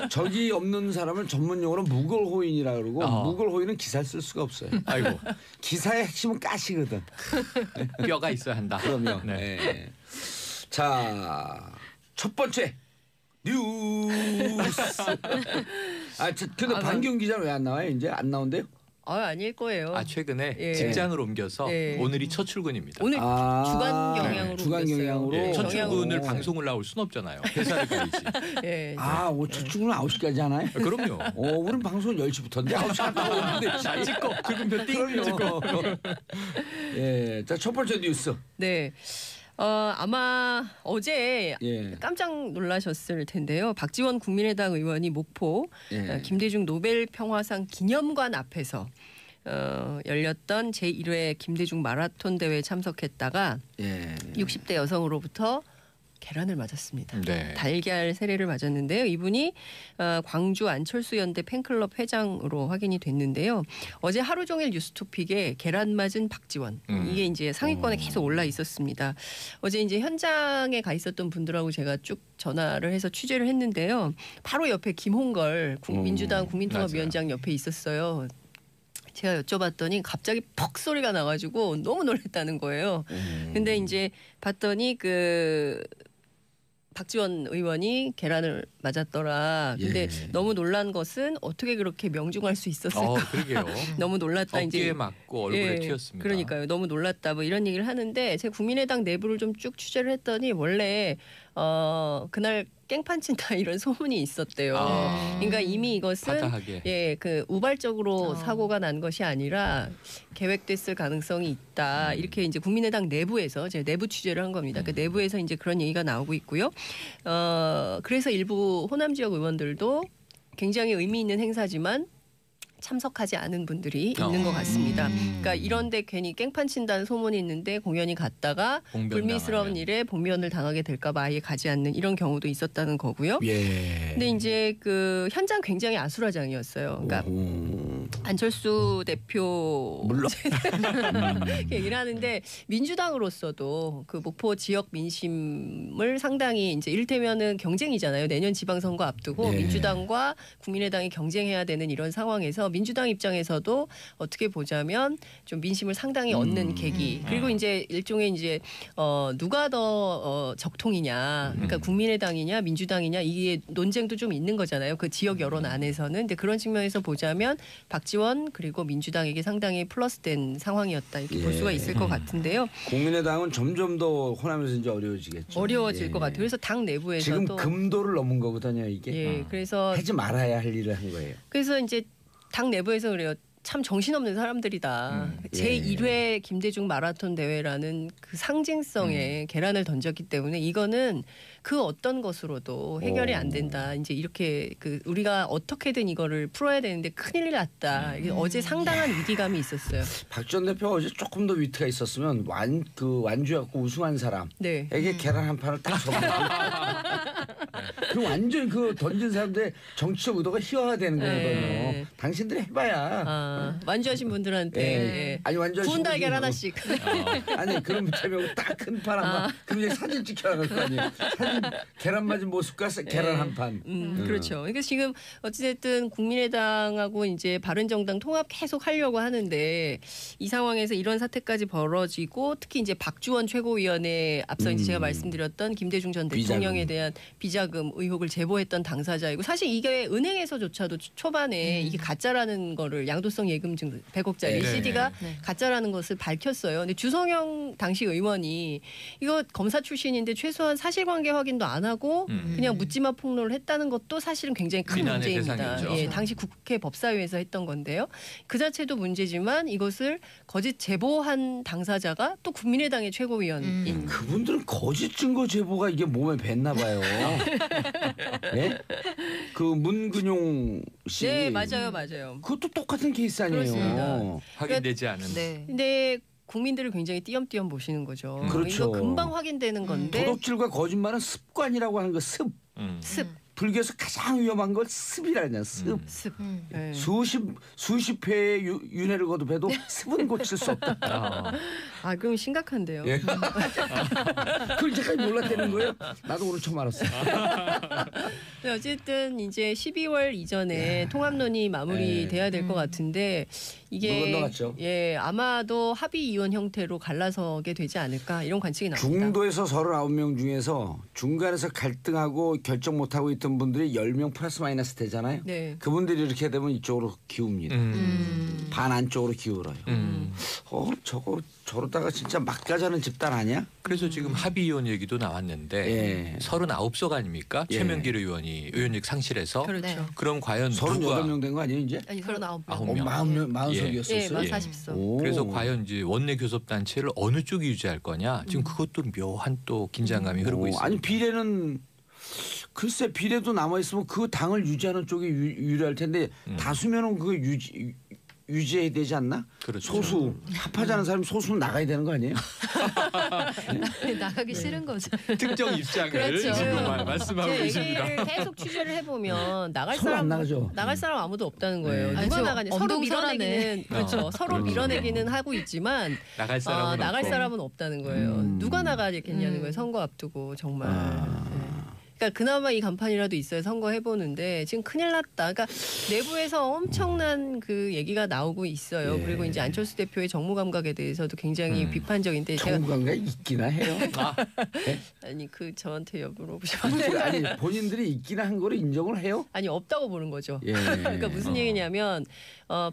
적이 없는 사람을 전문용어로 무걸호인이라 그러고 무걸호인은 기사를 쓸 수가 없어요. 아이고 기사의 핵심은 가시거든. 뼈가 있어야 한다. 그럼요. 네. 네. 자, 첫 번째 뉴스. 근데 반경 기자는 왜 안 나와요? 이제 안 나온대요? 아닐 거예요. 최근에 예. 직장을 옮겨서 예. 오늘이 첫 출근입니다. 오늘 주간 경향으로 네. 주간 옮겼어요. 경향으로. 네, 첫 경향으로. 출근을 방송을 나올 순 없잖아요. 회사를 가야지. 예, 첫 출근은 9시까지 하나요? 그럼요. 우린 방송 10시부터인데 9시 갔다 오는데 잘 찍고 출근표 띵 찍고. 예, 자, 첫 번째 뉴스. 네. 아마 어제 예. 깜짝 놀라셨을 텐데요. 박지원 국민의당 의원이 목포 예. 김대중 노벨 평화상 기념관 앞에서 열렸던 제1회 김대중 마라톤 대회에 참석했다가 예. 60대 여성으로부터 계란을 맞았습니다. 네. 달걀 세례를 맞았는데요. 이분이 광주 안철수 연대 팬클럽 회장으로 확인이 됐는데요. 어제 하루 종일 뉴스토픽에 계란 맞은 박지원 이게 이제 상위권에 계속 올라 있었습니다. 어제 이제 현장에 가 있었던 분들하고 제가 쭉 전화를 해서 취재를 했는데요. 바로 옆에 김홍걸 민주당 국민통합위원장 옆에 있었어요. 제가 여쭤봤더니 갑자기 퍽 소리가 나가지고 너무 놀랐다는 거예요. 근데 이제 봤더니 그 박지원 의원이 계란을 맞았더라. 근데 너무 놀란 것은 어떻게 그렇게 명중할 수 있었을까? 그러게요. 너무 놀랐다. 어깨에 이제 맞고 얼굴에 튀었습니다. 그러니까요. 너무 놀랐다. 뭐 이런 얘기를 하는데 제가 국민의당 내부를 좀 쭉 취재를 했더니 원래 그날 깽판 친다 이런 소문이 있었대요. 그러니까 이미 이것은 파다하게. 그 우발적으로 사고가 난 것이 아니라 계획됐을 가능성이 있다. 이렇게 이제 국민의당 내부에서 제가 내부 취재를 한 겁니다. 그 내부에서 이제 그런 얘기가 나오고 있고요. 그래서 일부 호남 지역 의원들도 굉장히 의미 있는 행사지만 참석하지 않은 분들이 있는 것 같습니다. 그러니까 이런데 괜히 깽판 친다는 소문이 있는데 공연이 갔다가 불미스러운 일에 봉변을 당하게 될까 봐 아예 가지 않는 이런 경우도 있었다는 거고요. 근데 이제 그 현장 굉장히 아수라장이었어요. 그러니까 안철수 대표 물론 얘기를 하는데 민주당으로서도 그 목포 지역 민심을 상당히 이제 이를테면은 경쟁이잖아요. 내년 지방선거 앞두고 민주당과 국민의당이 경쟁해야 되는 이런 상황에서 민주당 입장에서도 어떻게 보자면 좀 민심을 상당히 얻는 계기. 그리고 이제 일종의 이제 누가 더 적통이냐. 그러니까 국민의당이냐 민주당이냐 이게 논쟁도 좀 있는 거잖아요. 그 지역 여론 안에서는. 근데 그런 측면에서 보자면 박지원 그리고 민주당에게 상당히 플러스된 상황이었다. 이렇게 볼 수가 있을 것 같은데요. 국민의당은 점점 더 호남에서 이제 어려워지겠죠. 어려워질 것 같아요. 그래서 당 내부에서도 지금 금도를 넘은 거거든요, 이게. 그래서 하지 말아야 할 일을 한 거예요. 그래서 이제 당 내부에서 그래요. 참 정신없는 사람들이다. 제1회 김대중 마라톤 대회라는 그 상징성에 계란을 던졌기 때문에 이거는 그 어떤 것으로도 해결이 안 된다. 이제 이렇게 그 우리가 어떻게든 이거를 풀어야 되는데 큰일 났다. 어제 상당한 위기감이 있었어요. 박지원 대표가 어제 조금 더 위트가 있었으면 완주해갖고 우승한 사람에게 계란 한 판을 딱 줬거든요. 그 완전 그 던진 사람들의 정치적 의도가 희화화되는 거거든요. 당신들이 해봐야. 완주하신 분들한테 아니 완주하신 구운 달걀 하나씩. 아니 그럼 밑에 딱 큰 판 한 판. 그럼 이제 사진 찍혀야 할 거 아니에요. 사진 계란 맞은 모습과 계란 한 판. 그렇죠. 그러니까 지금 어찌됐든 국민의당하고 이제 바른정당 통합 계속 하려고 하는데 이 상황에서 이런 사태까지 벌어지고 특히 이제 박주원 최고위원회 앞서 이제 제가 말씀드렸던 김대중 전 대통령에 대한 비자금 의혹을 제보했던 당사자이고 사실 이게 은행에서조차도 초반에 이게 가짜라는 거를 양도성 예금증 100억짜리 CD가 가짜라는 것을 밝혔어요. 근데 주성영 당시 의원이 이거 검사 출신인데 최소한 사실관계 확인도 안 하고 그냥 묻지마 폭로를 했다는 것도 사실은 굉장히 큰 문제입니다. 당시 국회 법사위에서 했던 건데요. 그 자체도 문제지만 이것을 거짓 제보한 당사자가 또 국민의당의 최고위원인. 그분들은 거짓 증거 제보가 이게 몸에 뱄나 봐요. 네? 그 문근용 씨. 네, 맞아요. 그것도 똑같은 케이스 아니에요. 그렇습니다. 확인되지 않은. 근데 국민들을 굉장히 띄엄띄엄 보시는 거죠. 그렇죠. 이거 금방 확인되는 건데. 도덕질과 거짓말은 습관이라고 하는 거 습. 불교에서 가장 위험한 걸 습이라냐 습. 수십 회의 윤회를 거듭해도 습은 고칠 수 없다. 그럼 심각한데요. 그걸 이제까지 몰랐다는 거예요? 나도 오늘 처음 알았어. 네, 어쨌든 이제 12월 이전에 통합론이 마무리돼야 될 것 같은데 이게 아마도 합의이혼 형태로 갈라서게 되지 않을까 이런 관측이 나옵니다. 중도에서 39명 중에서 중간에서 갈등하고 결정 못하고 있던 분들이 10명 플러스 마이너스 되잖아요. 네. 그분들이 이렇게 되면 이쪽으로 기웁니다. 반 안쪽으로 기울어요. 저러다가 진짜 막 가자는 집단 아니야? 그래서 지금 합의이혼 얘기도 나왔는데 39석 아닙니까? 최명길 의원이 의원직 상실해서. 그렇죠. 그럼 과연 38명 된 거 아니에요 이제? 아니 39명. 40석이었었어요. 40석. 그래서 과연 이제 원내 교섭 단체를 어느 쪽이 유지할 거냐? 지금 그것도 묘한 또 긴장감이 흐르고 있습니다. 아니 비례는 글쎄 비례도 남아 있으면 그 당을 유지하는 쪽이 유리할 텐데 다수면은 그거 유지해야 되지 않나? 그렇죠. 소수 합하자는 사람이 소수는 나가야 되는 거 아니에요? 나가기 싫은 거죠. 특정 입장을 그렇죠. 지금 말씀하고 제 계십니다. 얘기를 계속 취재를 해보면 나갈 서로 안 사람 나가죠. 나갈 사람 아무도 없다는 거예요. 네. 누가 아니, 나가냐? 서로 엄동설하네. 밀어내기는 그렇죠. 서로 그렇죠. 밀어내기는 하고 있지만 나갈 사람은 나갈 없고. 사람은 없다는 거예요. 누가 나가겠냐는 거예요. 음. 선거 앞두고 정말. 네. 그러니까 그나마 이 간판이라도 있어야 선거 해보는데 지금 큰일 났다. 그러니까 내부에서 엄청난 그 얘기가 나오고 있어요. 예. 그리고 이제 안철수 대표의 정무 감각에 대해서도 굉장히 비판적인데 제가 정부관계 있기나 해요. 아니 그 저한테 물어보시면 아니 본인들이 있기나 한 거를 인정을 해요? 아니 없다고 보는 거죠. 예. 그러니까 무슨 얘기냐면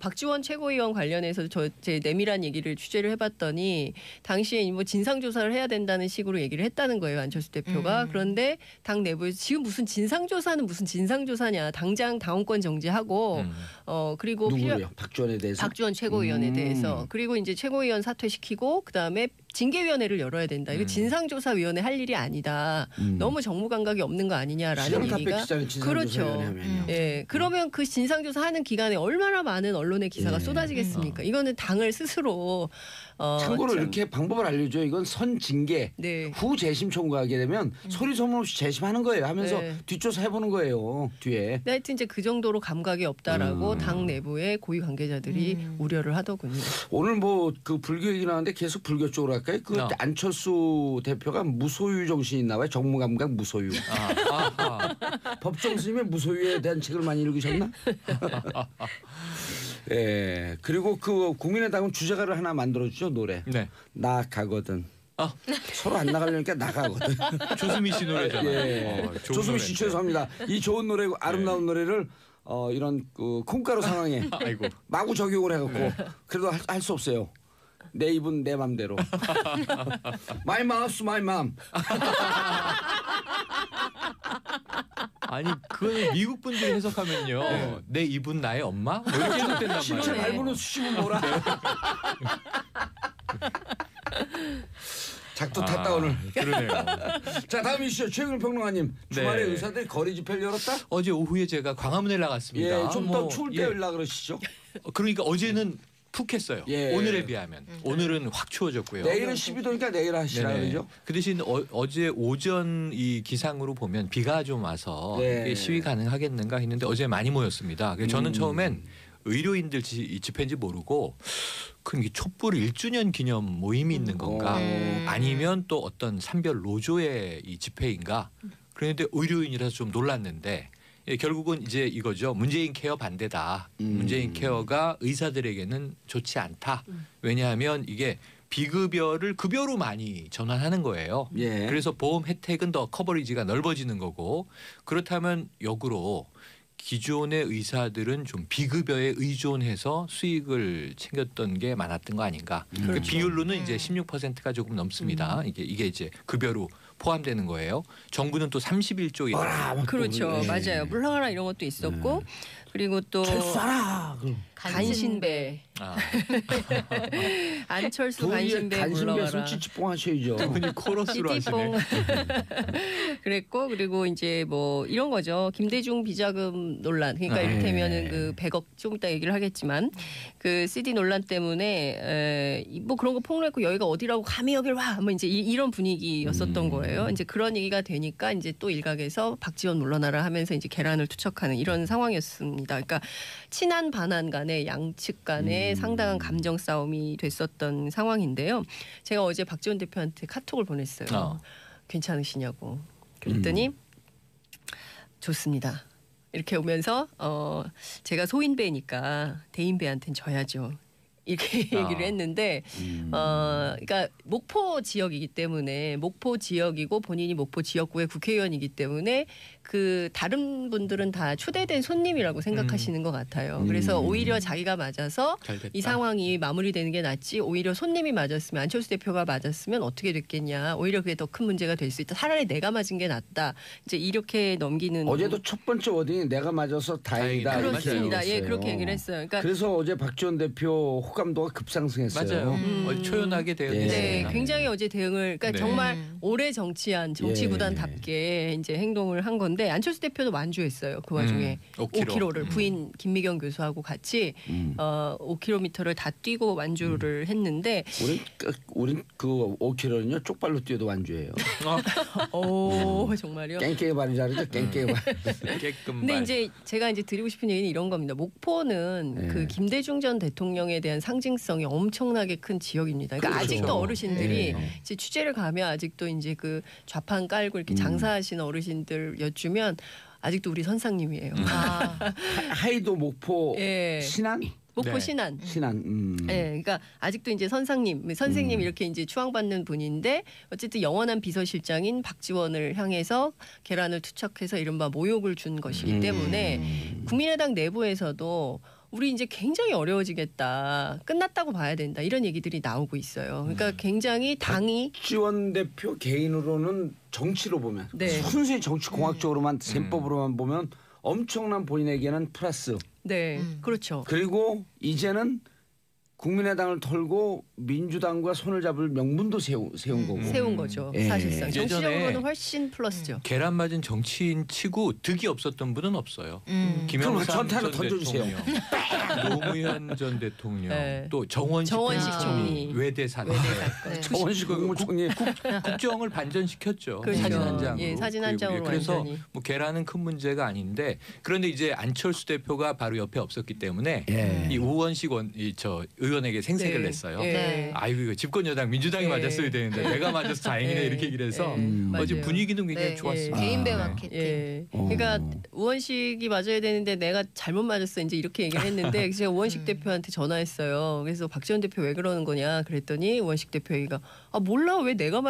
박지원 최고위원 관련해서 제 내밀한 얘기를 취재를 해봤더니 당시에 뭐 진상조사를 해야 된다는 식으로 얘기를 했다는 거예요 안철수 대표가. 그런데 당 내부에서 지금 무슨 진상조사는 무슨 진상조사냐 당장 당원권 정지하고 그리고 누구요? 박지원에 대해서? 박지원 최고위원에 대해서 그리고 이제 최고위원 사퇴시키고 그다음에 징계위원회를 열어야 된다. 이거 진상조사위원회 할 일이 아니다. 너무 정무 감각이 없는 거 아니냐라는 얘기가 그렇죠. 예, 그러면 그 진상조사 하는 기간에 얼마나 많은 언론의 기사가 쏟아지겠습니까? 이거는 당을 스스로 참고로 참, 이렇게 방법을 알려줘요. 이건 선징계 네. 후 재심 청구하게 되면 소리 소문 없이 재심하는 거예요. 하면서 네. 뒷조사 해보는 거예요. 뒤에. 근데 하여튼 이제 그 정도로 감각이 없다라고 당 내부의 고위 관계자들이 우려를 하더군요. 오늘 뭐 그 불교 얘기 나왔는데 계속 불교 쪽으로 할까요? 그 안철수 대표가 무소유 정신이 나와요. 정무 감각 무소유. 법정 스님의 무소유에 대한 책을 많이 읽으셨나? 예. 그리고 그 국민의당은 주제가를 하나 만들어주죠 노래. 네. 나 가거든. 서로 안 나가려니까 나가거든. 조수미 씨 노래잖아요. 예. 좋은 조수미 씨 노래인데. 죄송합니다. 이 좋은 노래, 아름다운 노래를 이런 그 콩가루 상황에 아이고. 마구 적용을 해갖고 그래도 할 수 없어요. 내 입은 내 맘대로. My mouth, my mom. 아니 그거는 미국 분들이 해석하면요. 내 입은 나의 엄마? 뭐 이렇게 해석된단 신체 말이에요. 밟으면 수식은 뭐라. 작두 탔다 오늘. 그러네요. 자 다음 이슈 최근 평론가님. 주말에 네. 의사들 거리 집회를 열었다? 어제 오후에 제가 광화문에 나갔습니다. 예, 좀 더 추울 때 예. 열라 그러시죠. 그러니까 어제는 푹 했어요. 예. 오늘에 비하면. 오늘은 확 추워졌고요. 내일은 12도니까 내일 하시라 네네. 그러죠. 그 대신 어제 오전 이 기상으로 보면 비가 좀 와서 네. 이게 시위 가능하겠는가 했는데 어제 많이 모였습니다. 그래서 저는 처음엔 의료인들 집회인지 모르고 그 촛불 1주년 기념 모임이 있는 건가 아니면 또 어떤 산별 노조의 이 집회인가 그런데 의료인이라서 좀 놀랐는데 예, 결국은 이제 이거죠. 문재인 케어 반대다. 문재인 케어가 의사들에게는 좋지 않다. 왜냐하면 이게 비급여를 급여로 많이 전환하는 거예요. 예. 그래서 보험 혜택은 더 커버리지가 넓어지는 거고 그렇다면 역으로 기존의 의사들은 좀 비급여에 의존해서 수익을 챙겼던 게 많았던 거 아닌가. 그 비율로는 이제 16%가 조금 넘습니다. 이게 이제 급여로 포함되는 거예요. 정부는 또 31조 그렇죠. 예. 맞아요. 물러가라 이런 것도 있었고 그리고 또 철수하라. 간신배. 안철수 간신배 간신배에서 물러가라. 찌찌뽕 하셔야죠. 분이 코러스로 띠띠뽕. 하시네. 그랬고 그리고 이제 뭐 이런 거죠. 김대중 비자금 논란. 그러니까 이를테면은 그 100억 좀 이따 얘기를 하겠지만 그 CD 논란 때문에 뭐 그런 거 폭로했고 여기가 어디라고 감히 여길 와. 뭐 이제 이런 분위기였었던 거예요. 이제 그런 얘기가 되니까 이제 또 일각에서 박지원 물러나라 하면서 이제 계란을 투척하는 이런 상황이었습니다. 그러니까 친한 반한 간에 양측 간에 상당한 감정 싸움이 됐었던 상황인데요. 제가 어제 박지원 대표한테 카톡을 보냈어요. 괜찮으시냐고. 그랬더니 좋습니다. 이렇게 오면서 제가 소인배니까 대인배한테는 져야죠. 이렇게 얘기를 했는데 그러니까 목포 지역이기 때문에 목포 지역이고 본인이 목포 지역구의 국회의원이기 때문에 그 다른 분들은 다 초대된 손님이라고 생각하시는 것 같아요. 그래서 오히려 자기가 맞아서 이 상황이 마무리되는 게 낫지 오히려 손님이 맞았으면 안철수 대표가 맞았으면 어떻게 됐겠냐. 오히려 그게 더 큰 문제가 될 수 있다. 차라리 내가 맞은 게 낫다. 이제 이렇게 넘기는. 어제도 첫 번째 워딩이 내가 맞아서 다행이다. 그렇습니다. 이렇게 예, 얘기했어요. 그렇게 얘기를 했어요. 그러니까 그래서 어제 박지원 대표 호감도가 급상승했어요. 맞아요. 초연하게 대응했습니다. 네, 굉장히 어제 대응을 그러니까 네. 정말 오래 정치한 정치구단답게 이제 행동을 한 건데 안철수 대표도 완주했어요. 그 와중에 5km를 부인 김미경 교수하고 같이 5km를 다 뛰고 완주를 했는데 우린 그 5km는요 쪽발로 뛰어도 완주예요. 오 정말요? 깽깽이 발이 잘하죠. 깽깽이 발. 깨끔 근데 이제 제가 이제 드리고 싶은 얘기는 이런 겁니다. 목포는 그 김대중 전 대통령에 대한 상징성이 엄청나게 큰 지역입니다. 그러니까 그렇죠. 아직도 어르신들이 이제 취재를 가면 아직도 이제 그 좌판 깔고 이렇게 장사하시는 어르신들 여쭈면 아직도 우리 선상님이에요. 하이도 목포 신안? 목포 네. 신안. 네, 그러니까 아직도 이제 선생님 이렇게 이제 추앙받는 분인데 어쨌든 영원한 비서실장인 박지원을 향해서 계란을 투척해서 이른바 모욕을 준 것이기 때문에 국민의당 내부에서도 우리 이제 굉장히 어려워지겠다. 끝났다고 봐야 된다. 이런 얘기들이 나오고 있어요. 그러니까 굉장히 당이 박지원 대표 개인으로는 정치로 보면 순수히 정치 공학적으로만 셈법으로만 보면 엄청난 본인에게는 플러스. 네, 그렇죠. 그리고 이제는 국민의당을 털고 민주당과 손을 잡을 명분도 세운 거고. 세운 거죠. 사실상 정치적으로는 훨씬 플러스죠. 계란 맞은 정치인 치고 득이 없었던 분은 없어요. 그럼 김영삼 저한테 하나 전 던져주세요. 대통령, 노무현 전 대통령, 또 정원식 총리, 외대 사건, 정원식 국무총리 국정을 반전시켰죠. 그렇죠. 사진 한 장으로. 예, 사진 한 장으로 그래서 완전히. 뭐 계란은 큰 문제가 아닌데 그런데 이제 안철수 대표가 바로 옆에 없었기 때문에 이 우원식 의원에게 생색을 냈어요. 아이고 이거 집권 여당 민주당이 맞았어야 되는데 내가 맞아서 다행이네 이렇게 얘기를 해서 어제 분위기는 굉장히 좋았습니다. 개인배 마케팅. 그러니까 우원식이 맞아야 되는데 내가 잘못 맞았어 이제 이렇게 얘기를 했는데 제가 우원식 대표한테 전화했어요. 그래서 박지원 대표 왜 그러는 거냐 그랬더니 우원식 대표 얘기가 몰라 왜 내가